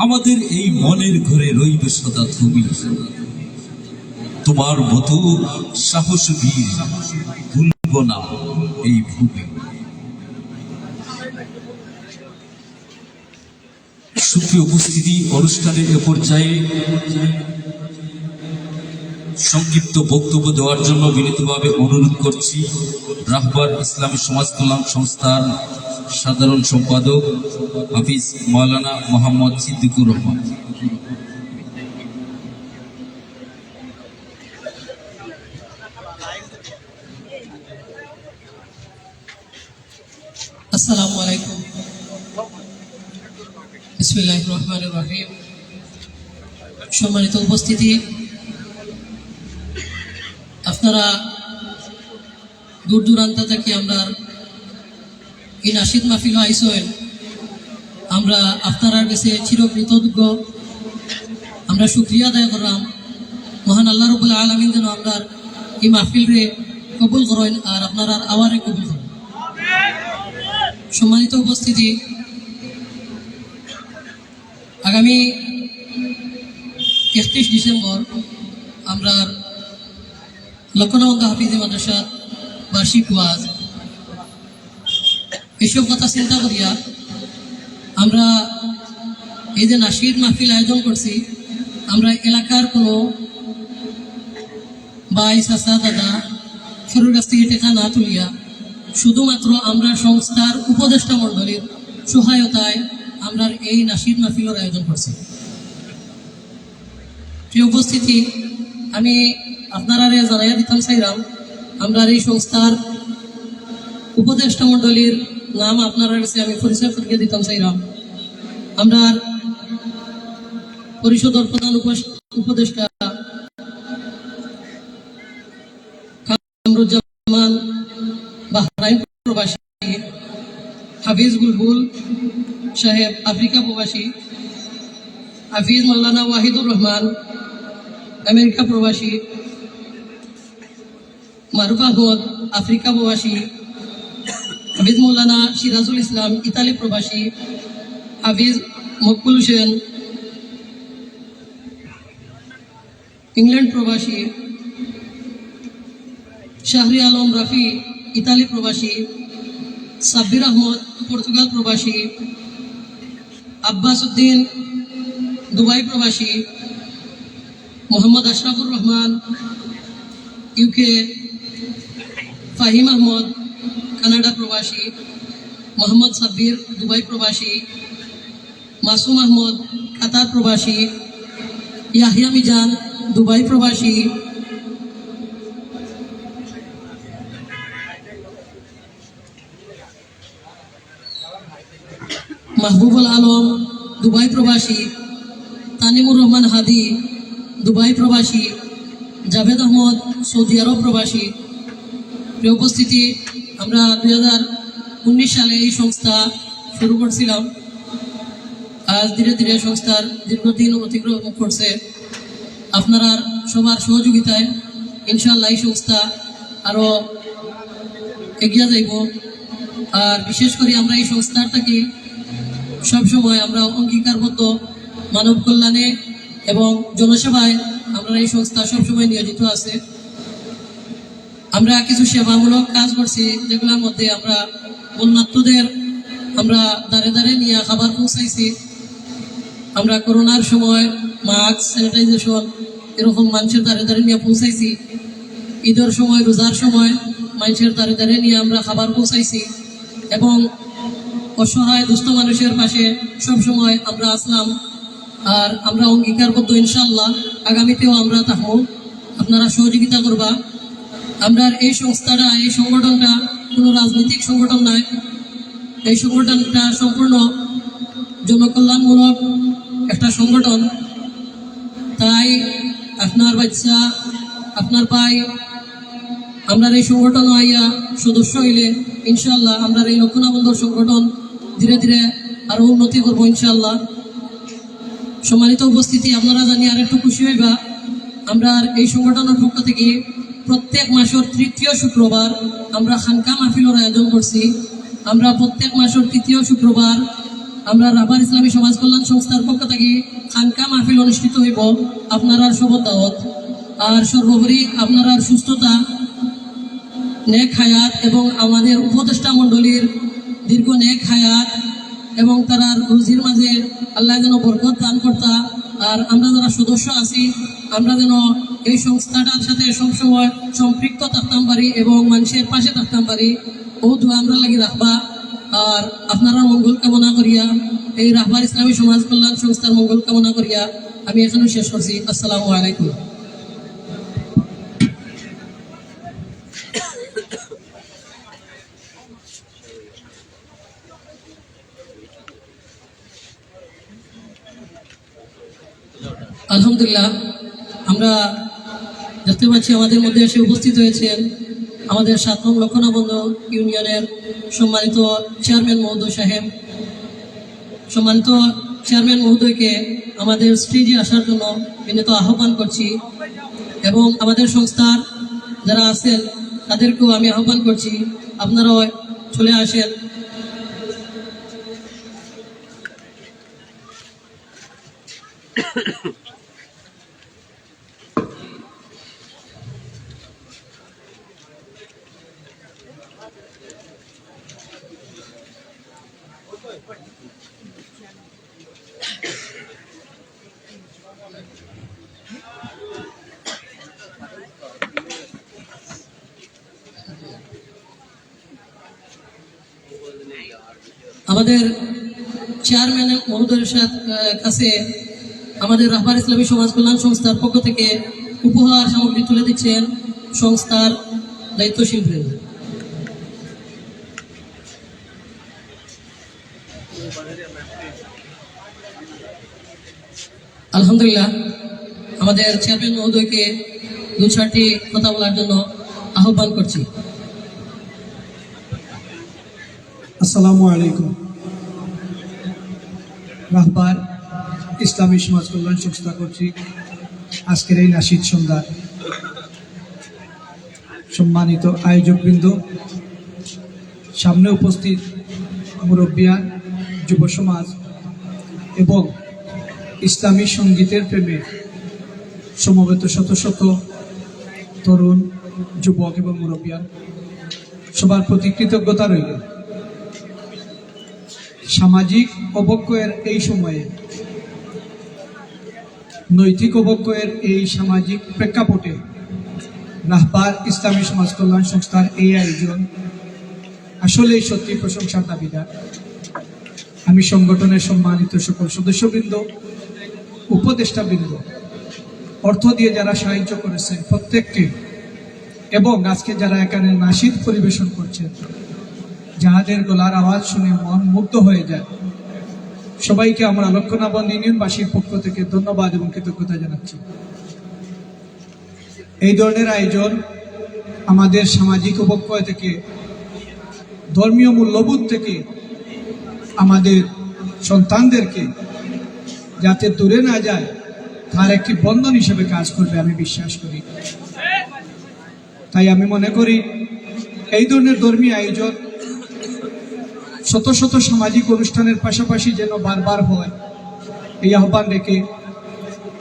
আমাদের এই মনের ঘরে রইবে সদা তুমি, তোমার মতো সাহস বীর ভুলব না এই ভূমি। সুপ্রিয় উপস্থিতি, অনুষ্ঠানের এ পর্যায়ে সংক্ষিপ্ত বক্তব্য দেওয়ার জন্য বিনীতভাবে অনুরোধ করছি রাহবার ইসলামী সমাজ কল্যাণ সংস্থার সাধারণ সম্পাদক হাফিজ মাওলানা মোহাম্মদ সিদ্দিকুর রহমান। আসসালামু আলাইকুম। বিসমিল্লাহির রহমানির রহিম। সম্মানিত উপস্থিতি, আপনারা দূর দূরান্ত থেকে আমরা এই নাশিদ মাহফিল আইসেন, আমরা আপনার কাছে চিরকৃতজ্ঞ। আমরা শুকরিয়া আদায় করলাম মহান আল্লাহ রাব্বুল আলামিন যেন আমরা এই মাহফিল রে কবুল করেন আর আপনারা আওয়ারে কবুল করেন। সম্মানিত উপস্থিতি, আগামী 31 ডিসেম্বর আমরা লক্ষ্ণৌন্দা হাফিজি মাদ্রাসার বার্ষিক ওয়াজ, এসব কথা চিন্তা করিয়া আমরা এই যে নাশিদ মাহফিল আয়োজন করছি, আমরা এলাকার কোনো ভাই চাচা দাদা শুরুর কাছ থেকে টেকা না তুলিয়া শুধুমাত্র আমরা সংস্থার উপদেষ্টা মণ্ডলীর সহায়তায় আমরা এই নাশিদ মাহফিলের আয়োজন করছি। প্রিয় উপস্থিতি, আমি আপনারা জানাইয়া দিতাম চাইলাম আমরা এই সংস্থার উপদেষ্টা মণ্ডলীর নাম আপনারা কাছে আমি পরিচয় করিয়ে দিতাম চাইলাম। আমরা পরিষদের প্রধান উপদেষ্টা কামরুজ্জামান বাহরাইন প্রবাসী, হাফিজ বুলবুল সাহেব আফ্রিকা প্রবাসী, হাফিজ মাওলানা ওয়াহিদুর রহমান আমেরিকা প্রবাসী, মারুফ আহমদ আফ্রিকা প্রবাসী, হাফিজ মৌলানা সিরাজুল ইসলাম ইতালি প্রবাসী, হাফিজ মকবুল হোসেন ইংল্যান্ড প্রবাসী, শাহরি আলম রাফি ইতালি প্রবাসী, সাব্বির আহমদ পর্তুগাল প্রবাসী, আব্বাস উদ্দিন দুবাই প্রবাসী, মোহাম্মদ আশরাফুর রহমান ইউকে, ফাহিম আহমদ কানাডা প্রবাসী, মোহাম্মদ সাব্বির দুবাই প্রবাসী, মাসুম আহমদ কাতার প্রবাসী, ইয়াহিয়া মিজান দুবাই প্রবাসী, মাহবুবুল আলম দুবাই প্রবাসী, তানিমুর রহমান হাদি দুবাই প্রবাসী, জাভেদ আহমদ সৌদি আরব প্রবাসী। প্রিয় উপস্থিতি, আমরা 2019 সালে এই সংস্থা শুরু করছিলাম। আজ ধীরে ধীরে সংস্থার দীর্ঘদিন অতিক্রম করছে। আপনারা সবার সহযোগিতায় ইনশাআল্লাহ এই সংস্থা আরও এগিয়ে যাইব। আর বিশেষ করে আমরা এই সংস্থার থেকে সবসময় আমরা অঙ্গীকারবদ্ধ মানব কল্যাণে এবং জনসেবায় আমরা এই সংস্থা সবসময় নিয়োজিত আছে। আমরা কিছু সেবামূলক কাজ করছি, যেগুলোর মধ্যে আমরা বন্যার্থদের আমরা দাঁড়ে দাঁড়ে নিয়ে খাবার পৌঁছাইছি। আমরা করোনার সময় মাস্ক, স্যানিটাইজেশন এরকম মানুষের দাঁড়ে দাঁড়ে নিয়ে পৌঁছাইছি। ঈদের সময়, রোজার সময় মানুষের দাঁড়ে দাঁড়ে নিয়ে আমরা খাবার পৌঁছাইছি এবং অসহায় দুস্থ মানুষের পাশে সবসময় আমরা আসলাম। আর আমরা অঙ্গীকারবদ্ধ ইনশাআল্লাহ আগামীতেও আমরা থাকবো। আপনারা সহযোগিতা করবা। আমরা এই সংস্থাটা, এই সংগঠনটা কোনো রাজনৈতিক সংগঠন নয়। এই সংগঠনটা সম্পূর্ণ জনকল্যাণমূলক একটা সংগঠন। তাই আপনার বাচ্চা, আপনার ভাই আমরা এই সংগঠন হইয়া সদস্য হইলে ইনশাআল্লাহ আমরা এই লক্ষণাবন্ধর সংগঠন ধীরে ধীরে আরো উন্নতি করবো ইনশাআল্লাহ। সম্মানিত উপস্থিতি, আপনারা জানি আর একটু খুশি হইবা, আমরা এই সংগঠনের পক্ষ থেকে প্রত্যেক মাসের ৩য় শুক্রবার আমরা খানকা মাহফিলের আয়োজন করছি। আমরা প্রত্যেক মাসের ৩য় শুক্রবার আমরা রাহবার ইসলামী সমাজ কল্যাণ সংস্থার পক্ষ থেকে খানকা মাহফিল অনুষ্ঠিত হইব। আপনারা সবর দাওয়াত। আর সর্বোপরি আপনারা সুস্থতা, নেক হায়াত এবং আমাদের উপদেষ্টা মণ্ডলীর দীর্ঘ নেক হায়াত এবং তারা রুজির মাঝে আল্লাহ যেন বরকত দান করতা। আর আমরা যারা সদস্য আছি আমরা যেন এই সংস্থাটার সাথে সবসময় সম্পৃক্ত থাকতাম পারি এবং মানুষের পাশে থাকতাম পারি। ও দোয়া আমরা লাগি রাখবা। আর আপনারা মঙ্গল কামনা করিয়া, এই রাহবার ইসলামী সমাজ কল্যাণ সংস্থার মঙ্গল কামনা করিয়া আমি এখানে শেষ করছি। আসসালামু আলাইকুম। আলহামদুলিল্লাহ, আমরা দেখতে পাচ্ছি আমাদের মধ্যে এসে উপস্থিত হয়েছেন আমাদের ৭ নং লক্ষণাবন্ধ ইউনিয়নের সম্মানিত চেয়ারম্যান মহোদয় সাহেব। সম্মানিত চেয়ারম্যান মহোদয়কে আমাদের স্টেজে আসার জন্য বিনীত আহ্বান করছি এবং আমাদের সংস্থার যারা আছেন তাদেরকেও আমি আহ্বান করছি, আপনারাও চলে আসেন। আমাদের চেয়ারম্যান মহোদয়ের কাছে আমাদের রাহবার ইসলামী সমাজ কল্যাণ সংস্থার পক্ষ থেকে উপহার সামগ্রী তুলে দিচ্ছেন সংস্থার দায়িত্বশীল বৃন্দ। আলহামদুলিল্লাহ, আমাদের চেয়ারম্যান মহোদয়কে 2-4টি কথা বলার জন্য আহ্বান করছি। আসসালামু আলাইকুম। রাহবার ইসলামী সমাজ কল্যাণ সংস্থা কর্তৃক আজকের এই নাশিদ সন্ধ্যার সম্মানিত আয়োজকবৃন্দ, সামনে উপস্থিত মুরব্বিয়ান, যুব সমাজ এবং ইসলামী সঙ্গীতের প্রেমে সমবেত শত শত তরুণ, যুবক এবং মুরব্বিয়ান, সবার প্রতি কৃতজ্ঞতা রইল। সামাজিক অবক্ষয়ের এই সময়ে, নৈতিক অবক্ষয়ের এই সামাজিক প্রেক্ষাপটে রাহবার ইসলামী সমাজ কল্যাণ সংস্থার এই আয়োজন আসলেই সত্যি প্রশংসার দাবিদার। আমি সংগঠনের সম্মানিত সকল সদস্যবৃন্দ, উপদেষ্টাবৃন্দ, অর্থ দিয়ে যারা সাহায্য করেছেন প্রত্যেককে, এবং আজকে যারা এখানে নাশিদ পরিবেশন করছেন, যাহাদের গলার আওয়াজ শুনে মন মুগ্ধ হয়ে যায়, সবাইকে আমরা লক্ষ্মণাবন্দ ইউনিয়নবাসীর পক্ষ থেকে ধন্যবাদ এবং কৃতজ্ঞতা জানাচ্ছি। এই ধরনের আয়োজন আমাদের সামাজিক অবক্ষয় থেকে, ধর্মীয় মূল্যবোধ থেকে আমাদের সন্তানদেরকে যাতে দূরে না যায় তার একটি বন্ধন হিসেবে কাজ করবে আমি বিশ্বাস করি। তাই আমি মনে করি এই ধরনের ধর্মীয় আয়োজন শত শত সামাজিক অনুষ্ঠানের পাশাপাশি যেন বারবার হয়, এই আহ্বান রেখে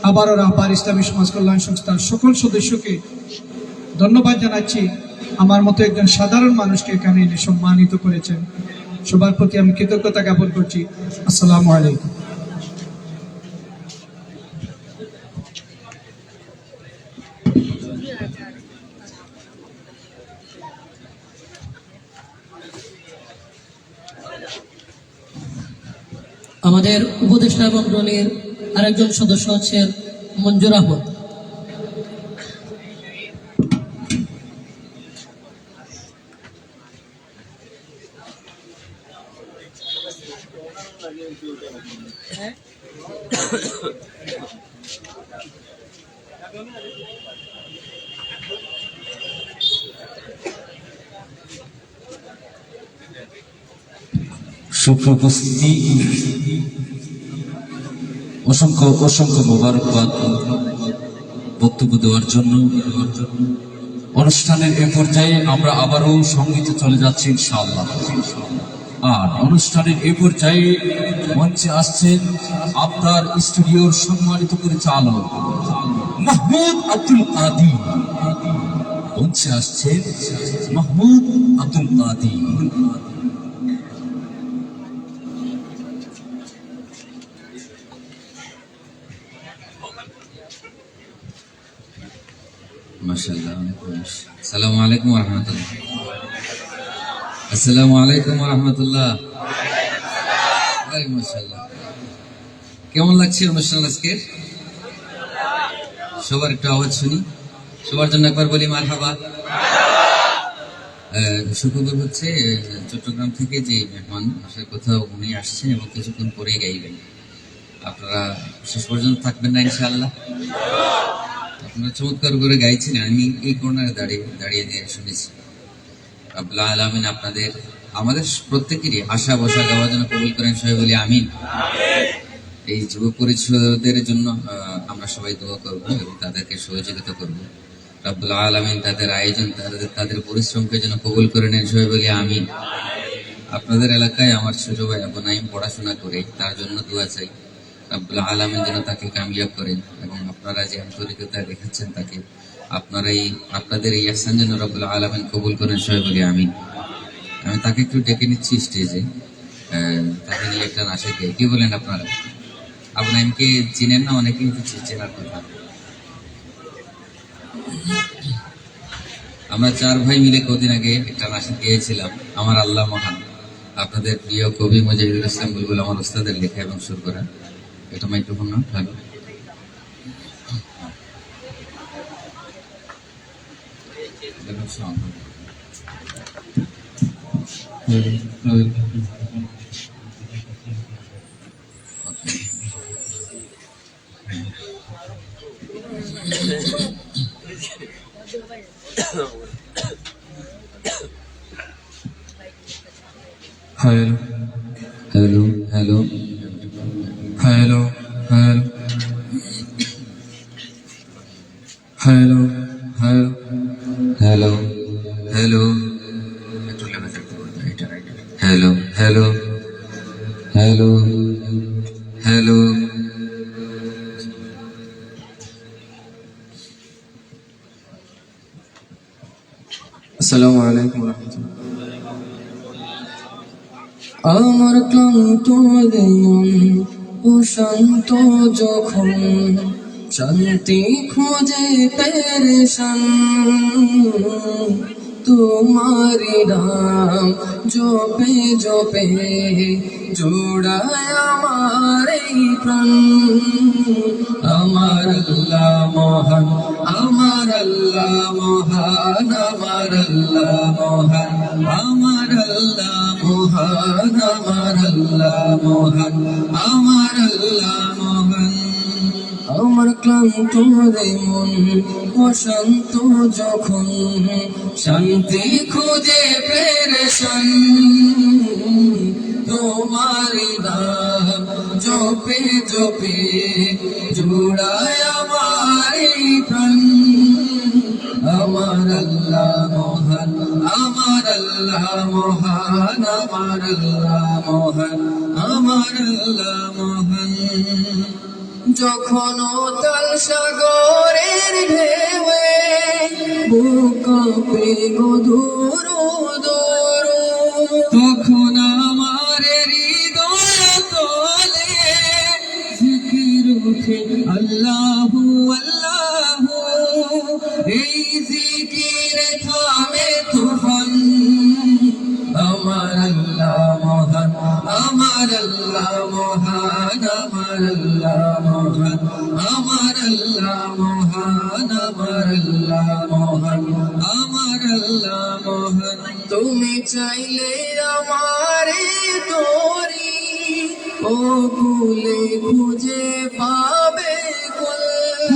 আবারও রাহবার ইসলামী সমাজ কল্যাণ সংস্থার সকল সদস্যকে ধন্যবাদ জানাচ্ছি। আমার মতো একজন সাধারণ মানুষকে এখানে এনে সম্মানিত করেছেন, সবার প্রতি আমি কৃতজ্ঞতা জ্ঞাপন করছি। আসসালামু আলাইকুম। আমাদের উপদেষ্টা এবং দলের আরেকজন সদস্য হচ্ছেন মঞ্জুর আহমদ। সুপ্রপস্থিতি, অসংখ্য অসংখ্য মোবারকবাদ বক্তব্য দেওয়ার জন্য। অনুষ্ঠানের এ পর্যায়ে আমরা আবারও সঙ্গীতে চলে যাচ্ছি ইনশাআল্লাহ। আর অনুষ্ঠানের এ পর্যায়ে মঞ্চে আসছেন আপনার স্টুডিওর সম্মানিত পরিচালক মাহমুদ আব্দুল কাদির। মঞ্চে আসছেন মাহমুদ আব্দুল কাদির। মাশাআল্লাহ। আসসালামু আলাইকুম ওয়া রাহমাতুল্লাহ। আসসালামু আলাইকুম ওয়া রাহমাতুল্লাহ। আরে মাশাআল্লাহ, কেমন লাগছে অনুষ্ঠান আজকে? সবার একটু আওয়াজ শুনি, সবার জন্য একবার বলি মারহাবা। সুখবর হচ্ছে চট্টগ্রাম থেকে যে মেহমান আসার কথা উনি আসছেন এবং কিছুক্ষণ পরে গাইবেন। আপনারা শেষ পর্যন্ত থাকবেন না ইনশাআল্লাহ? আপনারা চমৎকার করে গাইছিলেন, আমি এই কর্নারে দাঁড়িয়ে দিয়ে শুনেছি। রব্বুল আলামিন আপনাদের আমাদের প্রত্যেকেরই আশা বসা গাওয়ার জন্য কবুল করেন, সবাই বলি আমিন। এই যুব পরিষদের জন্য আমরা সবাই দোয়া করব এবং তাদেরকে সহযোগিতা করব। রব্বুল আলামিন তাদের আয়োজন, তাদের পরিশ্রমকে যেন কবুল করে নেন, সবাই বলি আমিন। আপনাদের এলাকায় আমার ছোট ভাই আবু নাঈম পড়াশোনা করে, তার জন্য দোয়া চাই। রব্বুল আলামিন যেন তাকে কামিয়াব করেন এবং আপনারা যে আন্তরিকতা দেখাচ্ছেন তাকে, আপনাদের এই ইহসান যেন রব্বুল আলামিন কবুল করেন, সবাই বলি আমিন। আমি তাকে একটু ডেকে নিচ্ছি স্টেজে, তাকে নিয়ে একটা নাচে গাই। কি বলেন আপনারা? আবু নাঈমকে চিনেন না? অনেকে কিন্তু চেনার কথা। আমরা 4 ভাই মিলে কদিন আগে একটা নাচে গিয়েছিলাম, আমার আল্লাহ মহান। আপনাদের প্রিয় কবি মুজাহিদুল ইসলাম বুলবুল আমার ওস্তাদের লেখা এবং সুর করা। এটা মাইক্রোফোন না? ভালো। Hello, hello hello hello, hello, hello, hello. Hello hello hello hello hello hello. Assalamu alaikum wa rahmatullah. আমার ক্লান্ত মন অশান্ত যখন শান্তি খোঁজে পেরেশান তোমারি নাম জপে জপে জোড়ায় আমার এই প্রাণ আমার আল্লাহ মহান আমার আল্লাহ মহান আমার আল্লাহ মহান আমার আল্লাহ মহান আমার আল্লাহ মহান আমার আল্লাহ মহান আমার ক্লান্ত মন অশান্ত যখন শান্তি খুঁজে পেরেশান তোমার নাম জপে জপে জোড়ায় আমার প্রাণ আমার আল্লাহ মহান আমার আল্লাহ মহান আমার আল্লাহ মহান আমার আল্লাহ মহান যখন তাল সাগরের ঢেউয়ে বুক কাঁপে গো দূর দূর তখন আমার হৃদয় তলে জিকির উঠে আল্লাহু আল্লাহু এই জিকিরে থামে তুফান আমার আল্লাহ মহান আমার আল্লাহ মহান আমার আল্লাহ মহান আমার আল্লাহ মহান আমার আল্লাহ মহান আমার আল্লাহ মহান তুমি চাইলে আমারে তোরি ও কুলে খুঁজে পাবে কুল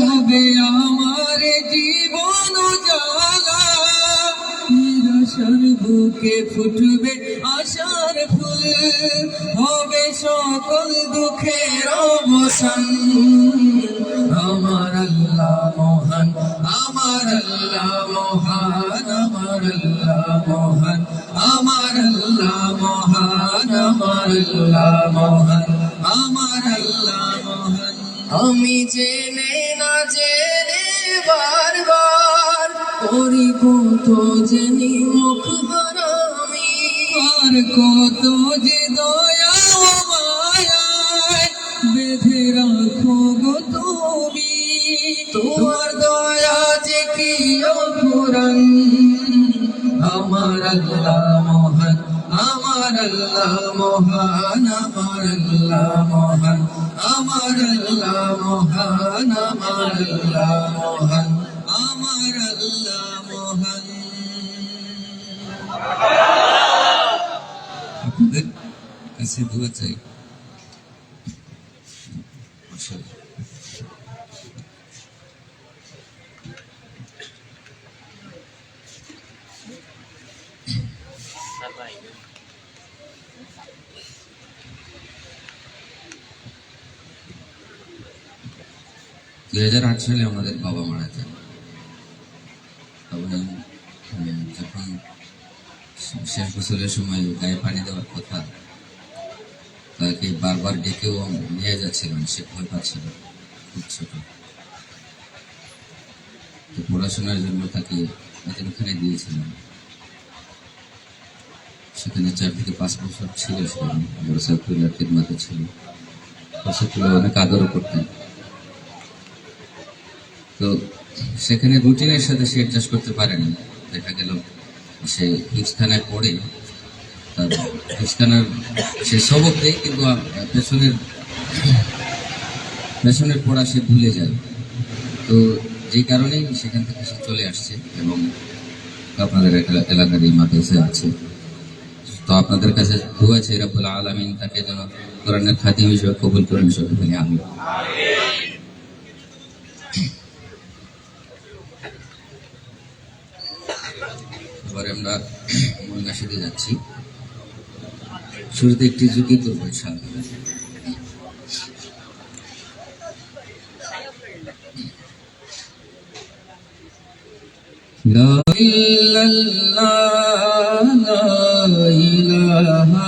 হবে আমার জীবন জ্বালা নিরাশার বুকে ফুটবে আশার ফুল হবে সকল দুঃখের অবসান আমার আল্লাহ মহান আমার আল্লাহ মহান আমার আল্লাহ মহান আমার আল্লাহ মহান আমার আল্লাহ মহান আমার আল্লাহ মহান আমি জেনে না জেনে বারবার করি কত জেনি মুখ হারামি আর কত যে দয়া মায়ায় বেঁধে রাখো গো তুমি তোমার দয়া যে কি অপুরান আমার আল্লাহ মহান আমার আল্লাহ মহান আমার আল্লাহ মহান আমার আল্লাহ মহান আমার আল্লাহ মহান আমার আল্লাহ মহান আপনাদের কাছে দোয়া চাই সালে আমাদের বাবা মারা যান। যখন শেষ বছরের সময় গায়ে পানি দেওয়ার কথা, তাকে বারবার ডেকেও নিয়ে যাচ্ছিলাম, সে ভয় পাচ্ছিল, খুব ছোট। তো পড়াশোনার জন্য তাকে ওখানে দিয়েছিলাম। সেখানে 4 থেকে 5 বছর ছিল। সেখানে বড় সাহেবুল্লাহ খিদমাতে ছিল। অনেক আদরও করতেন। তো সেখানে রুটিনের সাথে সে অ্যাডজাস্ট করতে পারেনি। দেখা গেল সে হিজখানায় পড়ে, তার হিজখানার সে সবক দেয়, কিন্তু পেছনের পড়া সে ভুলে যায়। তো যেই কারণেই সেখান থেকে সে চলে আসছে এবং আপনাদের এলাকার এই মাদ্রাসায় আছে। তো আপনাদের কাছে দোয়া চাই, রব্বুল আলামিন তাকে যেন কোরআনের খাদিম হিসেবে কবুল করেন। সবাই বলি আমিন। এবারে আমরা মূল নাশিদে যাচ্ছি। শুরুতে একটি জুকি করবো ইনশাআল্লাহ। লা ইল্লাল্লাহ লা ইলাহা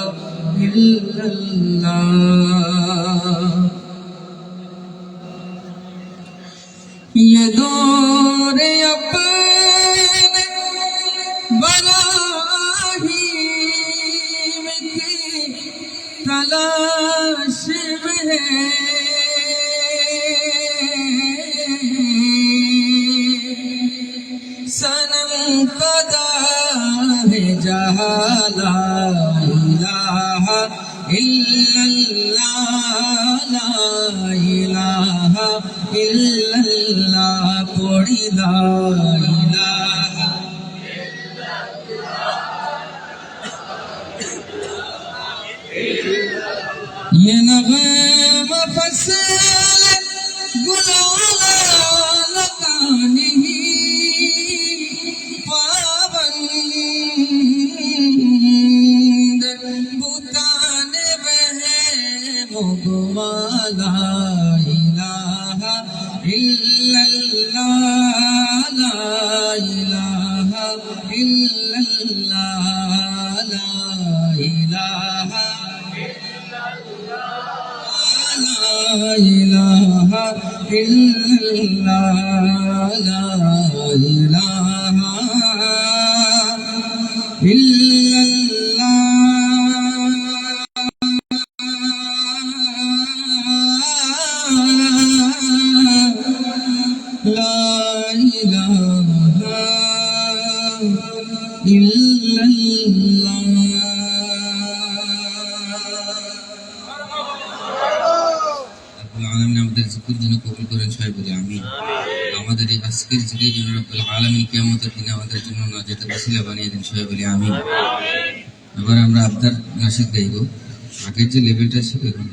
ইল্লাল্লাহ ये दौर अपने बराहीम की লা ইলাহা ये नग़म फसल गुलाल का नहीं पाबंद बुताने बहे मुगवाला इलाहा इल्लल्लाह ला इलाहा इल्लल्लाह ला इलाहा لا إله إلا الله لا إله إلا الله لا إله إلا الله আলামিন আমাদের জিকির যেন কবুল করেন সবাই বলি আমিন। আমাদের এই আজকের জিকির যেন রব্বুল আলামিন কিয়ামতের দিনে আমাদের জন্য নাজাতের ওসিলা বানিয়ে দেন সবাই বলি আমিন। এবার আমরা আব্দার নাশিদ গাইব। আগের যে লেভেলটা ছিল এখন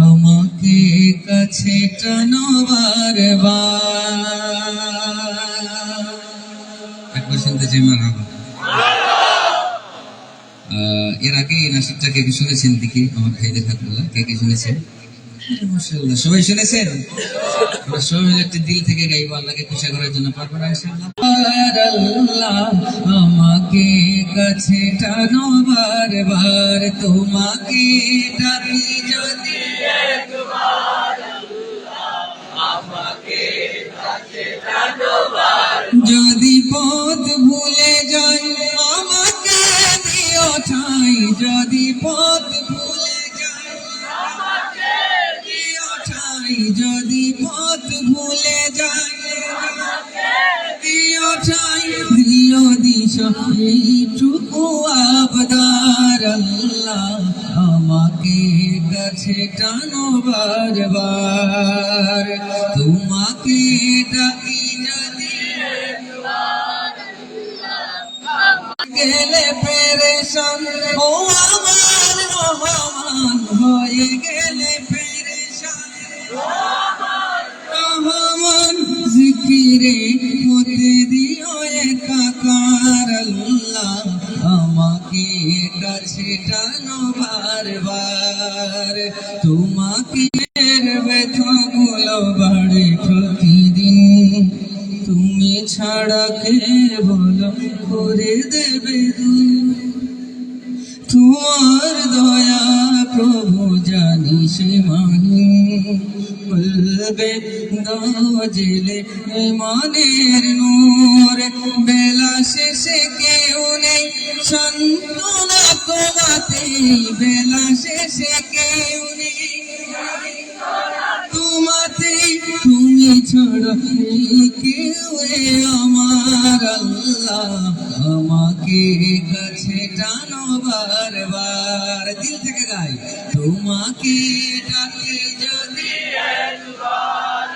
আমাকে কাছে টানো বারবার, একবার শুনতে চাই মারহাবা। এর আগে এই নাটকটা কে কে শুনেছেন দেখি আমার ভাইদের হাত তোলা, কে কে শুনেছেন? মাশাআল্লাহ সবাই শুনেছেন। আমরা সবাই মিলে একটা দিল থেকে গাইবো আল্লাহকে খুশি করার জন্য, পারবো না ইনশাআল্লাহ? আল্লাহ আমাকে কাছে টানো বারবার, তোমাকে ডাকি যদি একবার, আমাকে কাছে টানো বারবার, যদি পথ ভুলে যাই আমাকে দিও ঠাই, যদি পথ ভুলে যাই আমাকে দিও ঠাই, যদি পথ ভুলে যাই আমাকে দিও ঠাই, দিও দিশা এইটুকু আবদার আল্লাহ আমাকে কাছে টানো বারবার, তোমাকে ডাকি যদি গেলে পেরেশান ও আমার রহমান, হয়ে গেলে পেরেশান রহমান, জিকিরে হতে দিও একাকার আল্লাহ আমাকে কাছে টানো বারবার, তোমাকে ব্যথাগুলো বাড়ে প্রতিদিন, তুমি ছাড়া কে বলো করে দেবে দূর, তোমার দয়া প্রভু জানি সীমাহীন, বলবে দাও জেলে ইমানের নূর, বেলা শেষে কেউ নেই সান্ত্বনা তোমাতে, বেলা শেষে কেউ নেই তোমাতে, তুমি ছাড়া কেউ আমার আল্লাহ আমাকে কাছে টানো বারবার, দিল থেকে গাই, তোমাকে ডাকি যদি একবার,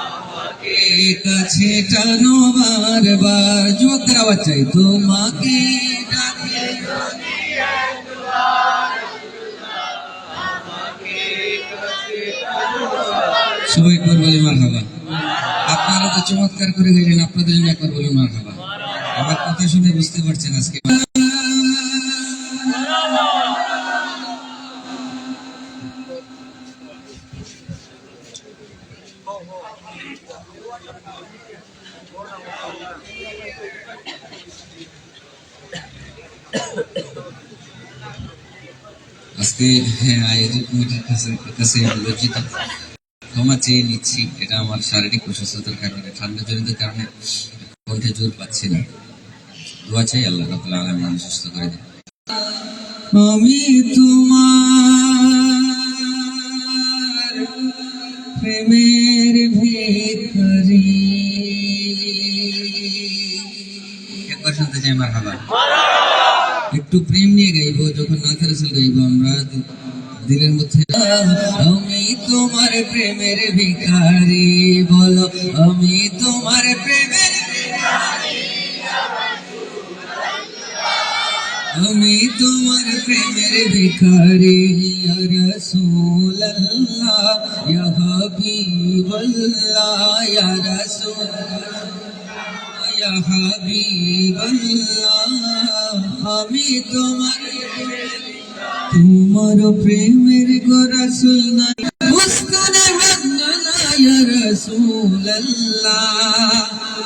আমাকে কাছে টানো বারবার, যুবকদের আওয়াজ চাই, তোমাকে ডাকি যদি একবার, সবাই একবার বলি মারহাবা। আপনারা তো চমৎকার করে গেলেন, আপনাদের জন্য একবার বলি মারহাবা। আমার কথা শুনে বুঝতে পারছেন আজকে আজকে আয়োজক কমিটির কাছে লজ্জিত, ক্ষমা চেয়ে নিচ্ছি। এটা আমার শারীরিক অসুস্থতার কারণে, ঠান্ডা জনিত কারণে কণ্ঠে জোর পাচ্ছি না। দোয়া চাই আল্লাহ রাব্বুল আলামিন সুস্থ করে দেন। আমি তোমার প্রেমের ভিখারি, একবার শুনতে চাই মারহাবা। একটু প্রেম নিয়ে গাইবো, যখন নাথ রাসূল গাইবো আমরা দিলের মধ্যে আমি তোমার প্রেমের ভিখারি, বলো আমি তোমার প্রেমের আমি তোমার প্রেমের ভিখারি, ইয়া রাসূলুল্লাহ ইয়া হাবিবাল্লাহ, ইয়া রাসূলুল্লাহ ইয়া হাবিবাল্লাহ, আমি তোমার প্রেমের গো রাসূল না মুস্কানে হান্না, ইয়া রাসূলুল্লাহ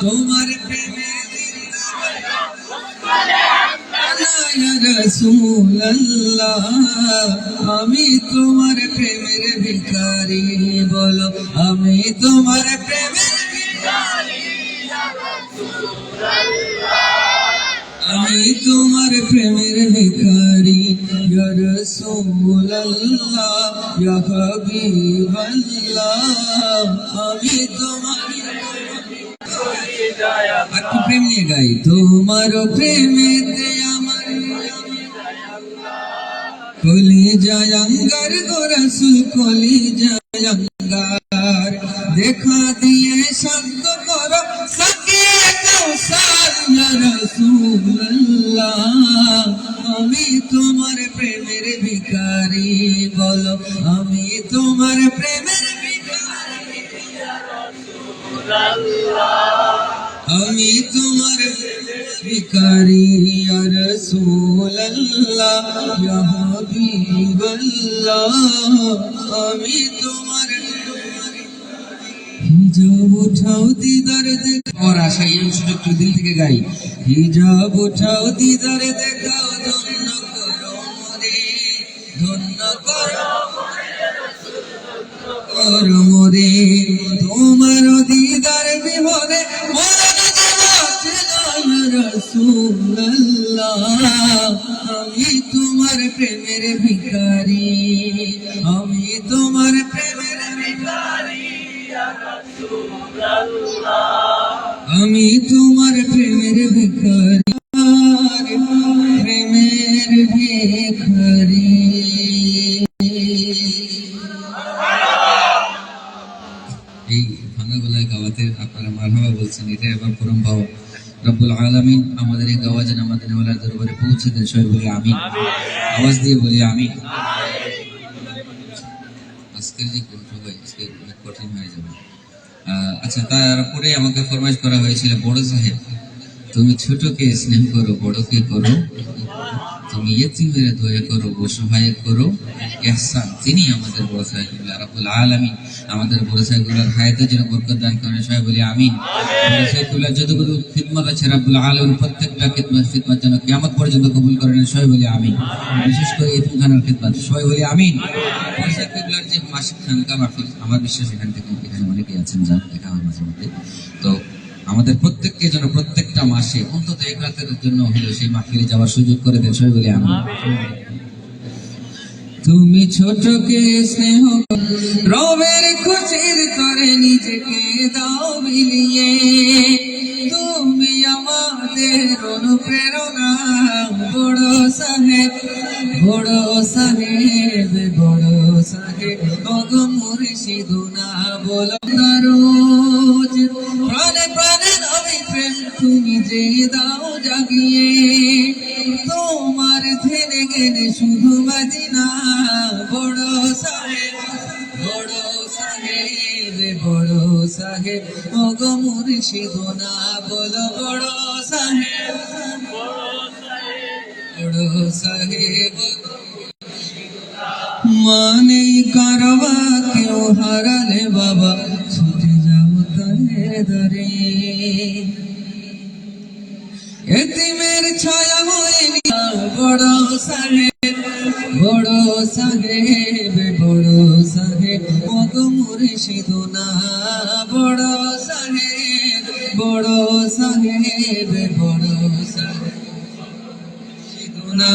তোমার প্রেমের ইয়া রাসূলুল্লাহ আমি তোমার প্রেমের ভিখারি, বলো আমি তোমার প্রেমের ভিখারি, আমি তোমার প্রেমের ভিখারি, ইয়া রাসূলুল্লাহ ইয়া হাবিবাল্লাহ, আমি তোমার একটু প্রেম নিয়ে গাই। তোমার প্রেমেতে আমার কলিজা আঙ্গার গো রাসূল, কলিজা আঙ্গার, দেখা দিয়ে শান্ত করো সাকিয়ে কাউসার, ইয়া রাসূলুল্লাহ আমি তোমার প্রেমের ভিখারি, বলো আমি তোমার প্রেমের ভিখারি, আমি তোমার ভিখারি, ইয়া রাসূলুল্লাহ ইয়া হাবিবাল্লাহ, আমি তোমার হিজাব উঠাও দিদার দেখাও, আশাই এই সুযোগটা দিল থেকে গাই। হিজাব উঠাও দিদার দেখাও, ধন্য করো মোরে, ধন্য করো মোরে, তোমার দিদার বিহরে রাসূলুল্লাহ আমি তোমার প্রেমের ভিখারি, আমি তোমার প্রেমের ভিখারি, আমি তোমার প্রেমের ভিখারি, প্রেমের ভিখারি। এই ভাঙা গলায় গাওয়াতে আপনারা মারহাবা বলছেন, এটা এবার পরম ভাব। রব্বুল আলামিন আমাদের এই গাওয়া যেন আমাদের নেওয়ালার দরবারে পৌঁছে দেন, সবাই বলি আমিন, আওয়াজ দিয়ে বলি আমিন। আজকের যে কণ্ঠ হয় আজকে অনেক কঠিন হয়ে যাবে। আচ্ছা, তারপরে আমাকে ফরমাইশ করা হয়েছিল, বড় সাহেব তুমি ছোটকে স্নেহ করো, বড়কে করো, তুমি ইয়তীমের দয়া করো, অসহায় করো ইহসান। তিনি আমাদের বড় সাহেব রব্বুল আলামিন আমাদের বড় সাহেবগুলোর হায়াতে যেন বরকত দান করেন, সবাই বলি আমিন। বড় সাহেবগুলোর যতগুলো খিদমত আছে রব্বুল আলামিন প্রত্যেকটা খিদমত যেন কিয়ামত পর্যন্ত কবুল করেন, সবাই বলি আমিন। বিশেষ করে এতিমখানার খিদমত, সবাই বলি আমিন। বড় সাহেবগুলোর যে মাসিক খানকা মাহফিল, আমার বিশ্বাস এখান থেকে এখানে অনেকেই আছেন যা দেখা হয় মাঝে মধ্যে, তো আমাদের প্রত্যেককে যেন প্রত্যেকটা মাসে অন্তত এক রাতের জন্য হলেও সেই মাহফিলে যাওয়ার সুযোগ করে দেন, সবাই বলি আমিন। তুমি ছোটকে স্নেহ রবের খুশির করে নিজেকে দাও বিলিয়ে, তুমি আমাদের অনুপ্রেরণা, বড় সাহেব বড় সাহেব বড় সাহেব ওগো মুর্শিদুনা, বলো রোজ প্রাণে প্রাণে নবী প্রেম তুমি যে দাও জাগিয়ে, তোমার ধেনে গেলে শুধু মদিনা, বড় সাহেব বড় সাহেব বড় সাহেব ওগো মুর্শিদুনা, বলো বড় সাহেব বড় সাহেব। মানে কারবা কেউ হারালে বাবা ছুটে যাও তারে দরে, এতিমের ছায়া হয়ে বড় সাহেব বড় সাহেব বড় সাহেব ওগো মুর্শিদুনা, বড় সাহেব বড় সাহেব বড় সাহেব মুর্শিদুনা,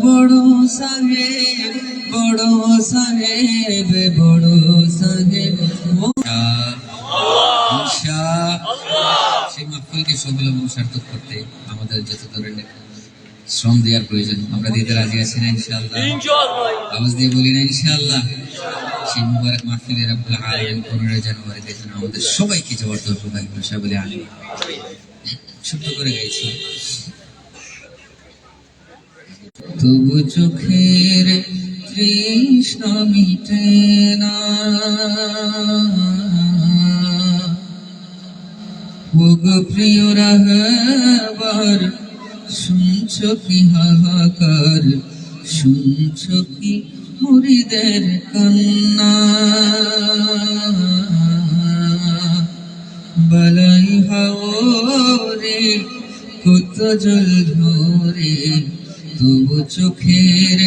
বড় সাহেব বড় সাহেব বড় সাহেব। সেই মাহফিলকে সফল এবং সার্থক করতে আমাদের যত ধরনের শ্রম দেওয়ার প্রয়োজন, আমরা দিতে রাজি আছি না ইনশাআল্লাহ? আওয়াজ দিয়ে বলি না ইনশাআল্লাহ? সেই মুবারক মাহফিলে রব্বুল আলামিন 15 জানুয়ারিতে যেন আমাদের সবাইকে যাওয়ার তৌফিক দান করেন, সবাই বলি আমিন। ছোট্ট করে গাইছি। তবু চোখের তৃষ্ণা মিটে না, ওগো প্রিয় রাহবার শুনছো কি হাহাকার, শুনছো কি মুরিদের কান্না, বালাই হাওরে কত জল ঝরে, তবু চোখের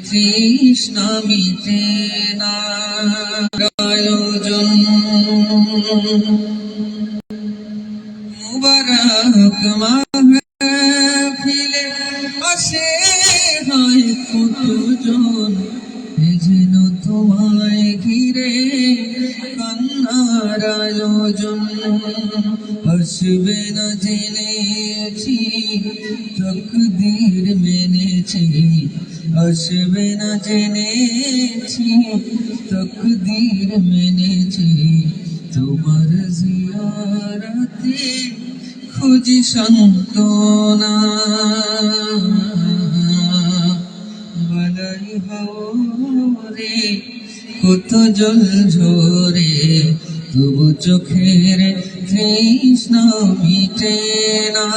তৃষ্ণা মিটে না। আয়োজন মুবারক মাহফিলে আসে হয় কতজন, যেন তোমায় ঘিরে কান্নার আয়োজন। আসবে না জেনেছি তকদীর মেনেছি, আসবে না জেনেছি তকদীর মেনেছি, তোমার জিয়ারতে খুঁজি সান্ত্বনা, বালাই হাওরে কত জল ঝরে, তবু চোখের তৃষ্ণা মিটে না।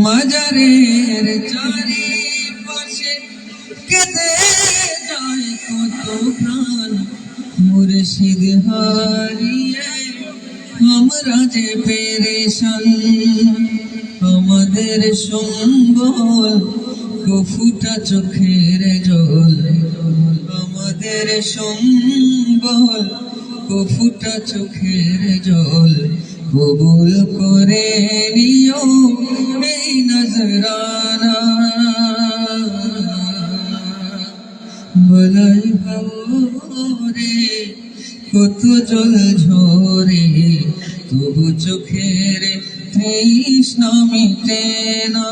মাজারের চারিপাশে কেঁদে যায় কত প্রাণ, মুর্শিদ হারিয়ে আমরা যে পেরেশান, আমাদের সম্বল কফুটা চোখের জল, আমাদের সম্বল কফুটা চোখের জল, কবুল করে নিও এই নজরানা, বালাই হাওরে কত জল ঝরে, তবু চোখের তৃষ্ণা মিটে না।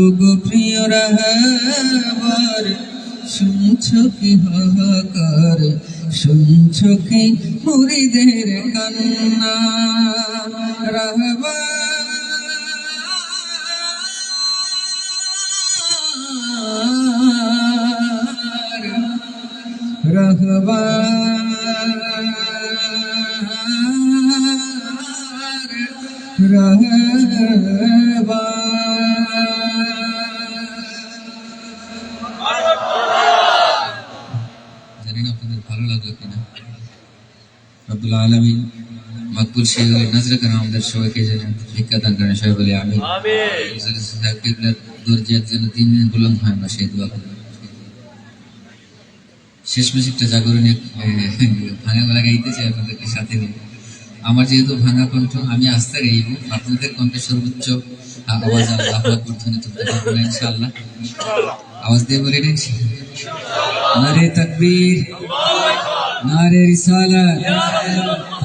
ওগো প্রিয় রাহবার শুনছো কি হাহাকার, শুনছো কি মুরিদের কান্না, রাহবার জানি না আপনাদের ভালো লাগলো কিনা। রব্বুল আলামিন মকবুল শেখের নজর করেন, আমাদের সবাইকে যেন ভিক্ষা দান করেন, সবাই বলে আমিন। কিবলার দরজা যেন 3 দিন বুলন্দ হয় না, সেই দোয়া করেন। শেষ মেশিকটা জাগরণে ভাঙা গলা গাইতে চাই আপনাদেরকে সাথে নিয়ে। আমার যেহেতু ভাঙা কণ্ঠ, আমি আস্তে গাইব, আপনাদের কণ্ঠে সর্বোচ্চ আওয়াজ আল্লাহু আকবার ধ্বনি তুলতে পারবো না ইনশাআল্লাহ। আওয়াজ দিয়ে বলেন ইনশাআল্লাহ। নারে তাকবীর, নারে রিসালাত,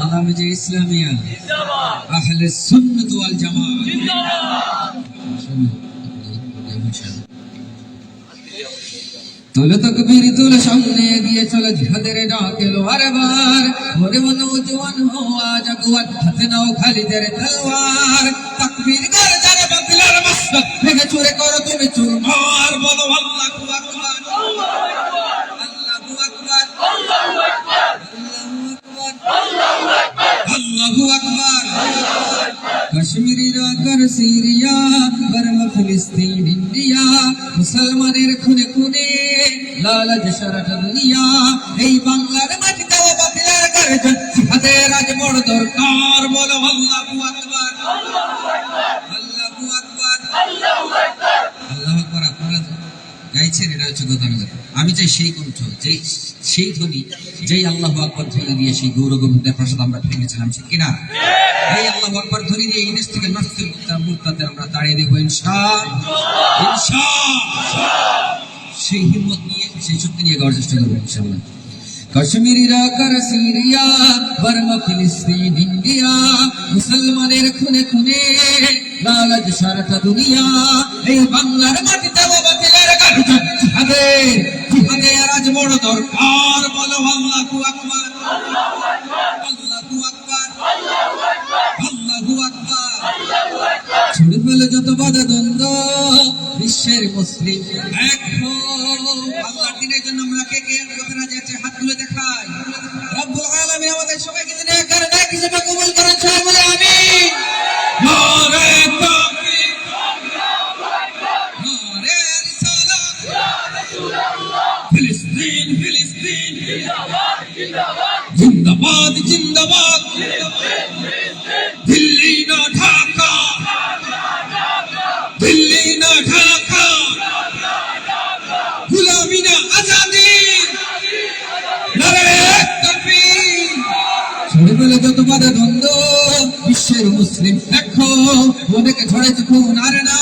আলামে ইসলামিয়া, আহলে সুন্নাত ওয়াল জামাত জিন্দাবাদ। তোলো তকবীর, তোলো সামনে এগিয়ে চলো, জিহাদের ডাক এলো বারবার, ওরে নওজওয়ান হো আজ আগুয়ান, হাতে নাও খালিদের তলোয়ার, তাকবীর কর যারা বাতিলের মস্তক, ভেঙে চুরে করো তুমি চুরমার, বলো আল্লাহু আকবার, আল্লাহু আকবার, আল্লাহু আকবার, আল্লাহু আকবার, আল্লাহু আকবার। কাশ্মীর ইরাক সিরিয়া, বার্মা ফিলিস্তিন ইন্ডিয়া, মুসলমানের খুনে খুনে লালাজ সারাটা দুনিয়া, এই বাংলার মাটিতে বাতিলের গর্জন, জিহাদের আজ বড় দরকার, বলো আল্লাহু আকবার, আল্লাহু আকবার, আল্লাহু আকবার, আল্লাহু আকবার। আপনারা গাইছেন, এটা হচ্ছে গতানুগত। আমি চাই সেই কণ্ঠ, সেই ধ্বনি যেই আল্লাহু আকবার ধ্বনি দিয়ে সেই গৌরগোবিন্দের প্রসাদ আমরা ভেঙেছিলাম, ঠিক কিনা? এই আল্লাহু আকবার ধ্বনি দিয়ে ইনিস থেকে নাস্তিক মুরতাদদের আমরা তাড়িয়ে দেবো ইনশাআল্লাহ। সেই হিম্মত নিয়ে, সেই শক্তি নিয়ে গাওয়ার চেষ্টা করবো ইনশাআল্লাহ। কাশ্মীরিরা কর সিরিয়া, বার্মা ফিলিস্তিন ইন্ডিয়া, মুসলমানের খুনে খুনে লালাজ সারাটা দুনিয়া। এই বাংলার মাটিতে বাতিলের জিহাদের আজ বড় দরকার। বলো আল্লাহু আকবার, আল্লাহু আকবার, আল্লাহু আকবার। ছুড়ে ফেলে যত বাধা দ্বন্দ্ব, বিশ্বের মুসলিম এক হো। আল্লাহর দিনের জন্য আমরা কে কে করতে রাজি আছে? হাতগুলো দেখাই। রব্বুল আলামিন আমাদের সবাইকে যিনি একার নায়ক হিসেবে কবুল করেন, সবাই বলে আমিন। নারে তাকবীর, নারে রিসালাত, ফিলিস্তিন ফিলিস্তিন জিন্দাবাদ জিন্দাবাদ, দিল্লি না ঢাকা, দিল্লি না ঢাকা, গুলামি না আজাদি, নারে তাকবীর। ছড়ে ফেলে যত বাধা দ্বন্দ্ব, বিশ্বের মুসলিম দেখো ওদেরকে ছড়েছে খুন আর না।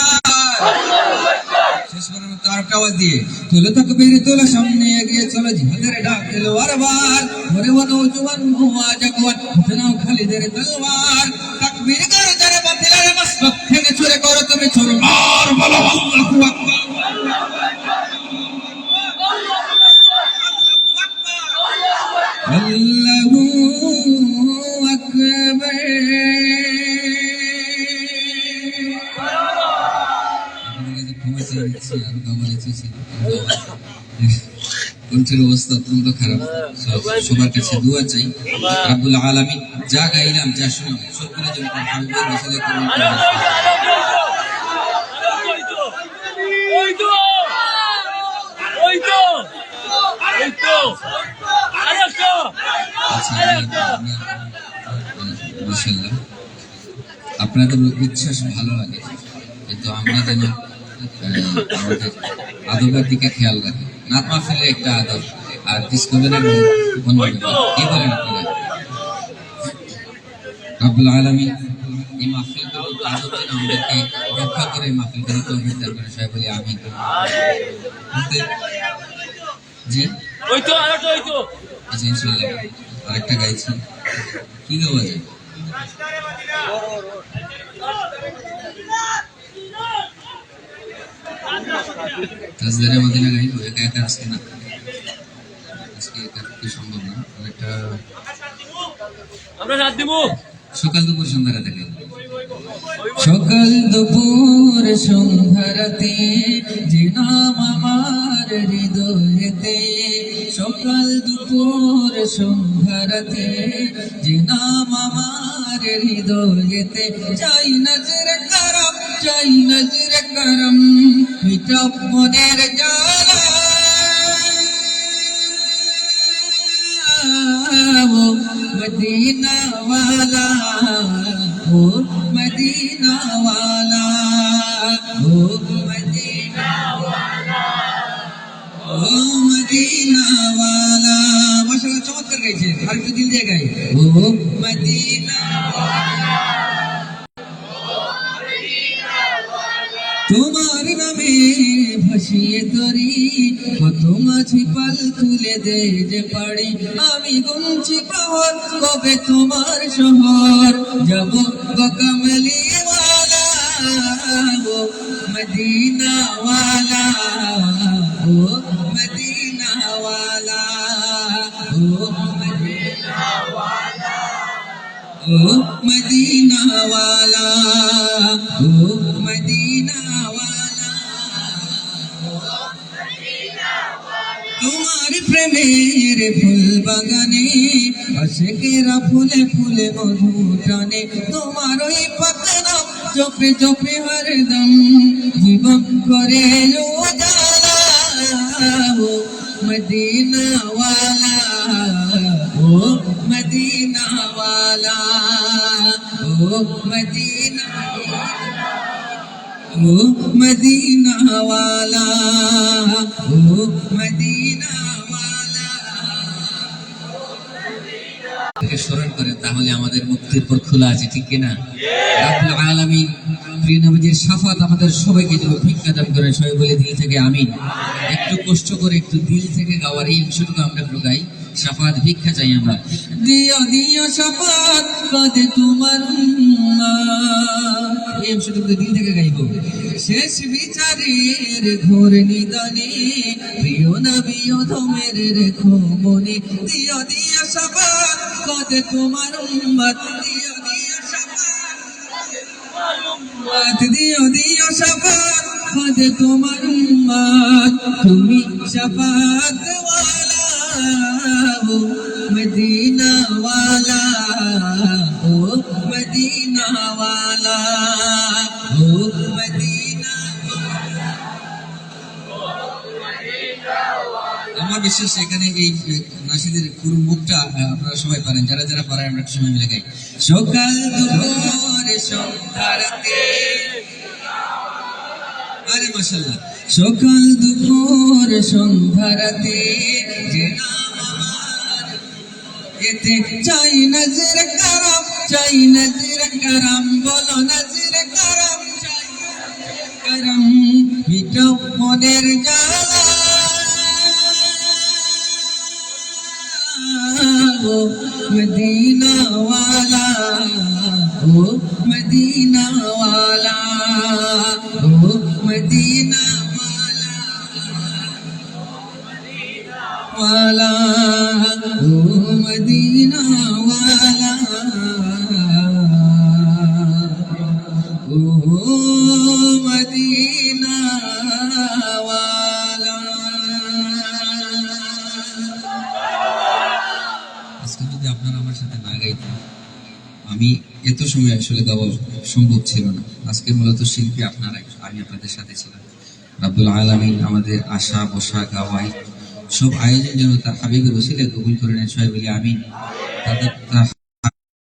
শেষবারের মতো আর আওয়াজ দিয়ে তোলো তাকবীর, তোলো সামনে এগিয়ে চলো, জিহাদের ডাক এলো বারবার। ওরে নওজওয়ান হুয়া জাগওয়ান, জানাও খালিদের তলোয়ার। তাকবীর করো যারা বাতিলের মস্তক ভেঙে চুরে করো তুমি চলো আর বলো আল্লাহু আকবার, আল্লাহু আকবার। কণ্ঠের অবস্থা অত্যন্ত খারাপ। সবার কাছে দোয়া চাই, রব্বুল আলামিন যা গাইলাম যা শুনলাম সবগুলো যেন হাবিবের ওসিলায় কবুল করে। মাশাআল্লাহ, আপনাদের উচ্ছ্বাস ভালো লাগে, কিন্তু আমরা যেন আমাদের আদবের দিকে খেয়াল রাখি। নাত মাহফিলের একটা আদব আর ডিসকভারের অন্য কি বলেন আপনারা? রব্বুল আলামিন এই মাহফিলগুলো আদব যেন আমাদেরকে রক্ষা করে, মাহফিলগুলো তৌফিক দান করে, সবাই বলি আমিন। জি আচ্ছা, ইনশাআল্লাহ আরেকটা গাইছি। কি গাওয়া যায়? তাজদারে মদিনা গাইবো, একা একা আজকে না, আজকে একা কি সম্ভব না। একটা আমরা রাত দিব, সকাল দুপুর সন্ধ্যা রাতে গাই। সকাল দুপুর সন্ধ্যারাতে যে নাম আমার হৃদয়েতে, সকাল দুপুর সন্ধ্যারাতে যে নাম আমার হৃদয়েতে। চাই নজরে করম, চাই নজরে করম, মিটাও মনের জ্বালা। ও মদিনা ওয়ালা, ও মদিনা ওয়ালা, ও মদিনা ওয়ালা, ও মদিনা ওয়ালা। মাশাআল্লাহ, চমৎকার গাইছে, আর একটু দিল দিয়ে গাই। ও মদিনা ওয়ালা, তোমার নামে ভাসিয়ে তরি, কত মাঝি পাল তুলে দে যে পাড়ি। আমি গুনছি পাওয়ার কবে তোমার শহর, যাব কামলিওয়ালা, ও মদিনাওয়ালা, ও মদিনাওয়ালা, ও মদিনাওয়ালা, ও মদিনাওয়ালা, ও মদিনাওয়ালা। তোমার প্রেমের ফুল বাগানে আশিকেরা ফুলে ফুলে মধু টানে। তোমার ওই পাখনা চোপে চোপে হরদম জীবন করে উজালা, ও মদিনাওয়ালা, ও মদিনাওয়ালা, ও মদিনাওয়ালা, ও মদিনাওয়ালা, ও মদিনাওয়ালা। আমাদেরকে স্মরণ করেন, তাহলে আমাদের মুক্তির পর খোলা আছে, ঠিক কিনা? রাব্বুল আলামিন প্রিয় নবীজির শাফাত আমাদের সবাইকে যেন ভিক্ষা দান করেন, সবাই বলে দিল থেকে আমিন। একটু কষ্ট করে একটু দিল থেকে গাওয়ার এই অংশটুকু আমরা একটু গাই, শাফাত ভিক্ষা চাই আমরা। দিও দিও শাফাত কাঁদে তোমার উম্মত, এই অংশটুকু দিল থেকে গাইব। শেষ বিচারের ঘোর নিদানে প্রিয় নবী অধমের রেখো মনে, দিও দিও শাফাত কাঁদে তোমার উম্মত, দিও দিও শাফাত দিও দিও শাফাত কাঁদে তোমার উম্মত, তুমি শাফাত ওয়ালা ও মদিনা ওয়ালা, ও মদিনা ওয়ালা, ও মদিনা। আমার বিশ্বাস এখানে এই নাসিদের পুরো মুখটা আপনারা সবাই পারেন, যারা যারা পারেন আমরা একটু সময় মিলে গাই। সকাল দুপুর সন্ধ্যা রাতে, আরে মাশাআল্লাহ, সকাল দুপুর সন্ধ্যা রাতে যে নাম আমার, এতে চাই নজর করম, চাই নজর করম, বলো নজর করম, চাই করম, মিটাও মনের জ্বালা, ও মদিনা ওয়ালা, ও মদিনা ওয়ালা, ও মদিনা ওয়ালা, ও মদিনা ওয়ালা, ও মদিনা ওয়ালা। আজকে যদি আপনারা আমার সাথে না গাইতেন, আমি এত সময় আসলে গাওয়া সম্ভব ছিল না। আজকে মূলত শিল্পী আপনারাই, আমি আপনাদের সাথে ছিলাম। রাব্বুল আলামিন আমাদের আশা বসা গাওয়াই সব আয়োজন যেন তার হাবিবের ওসিলায় কবুল করে নেন, সবাই বলি আমিন। তাদের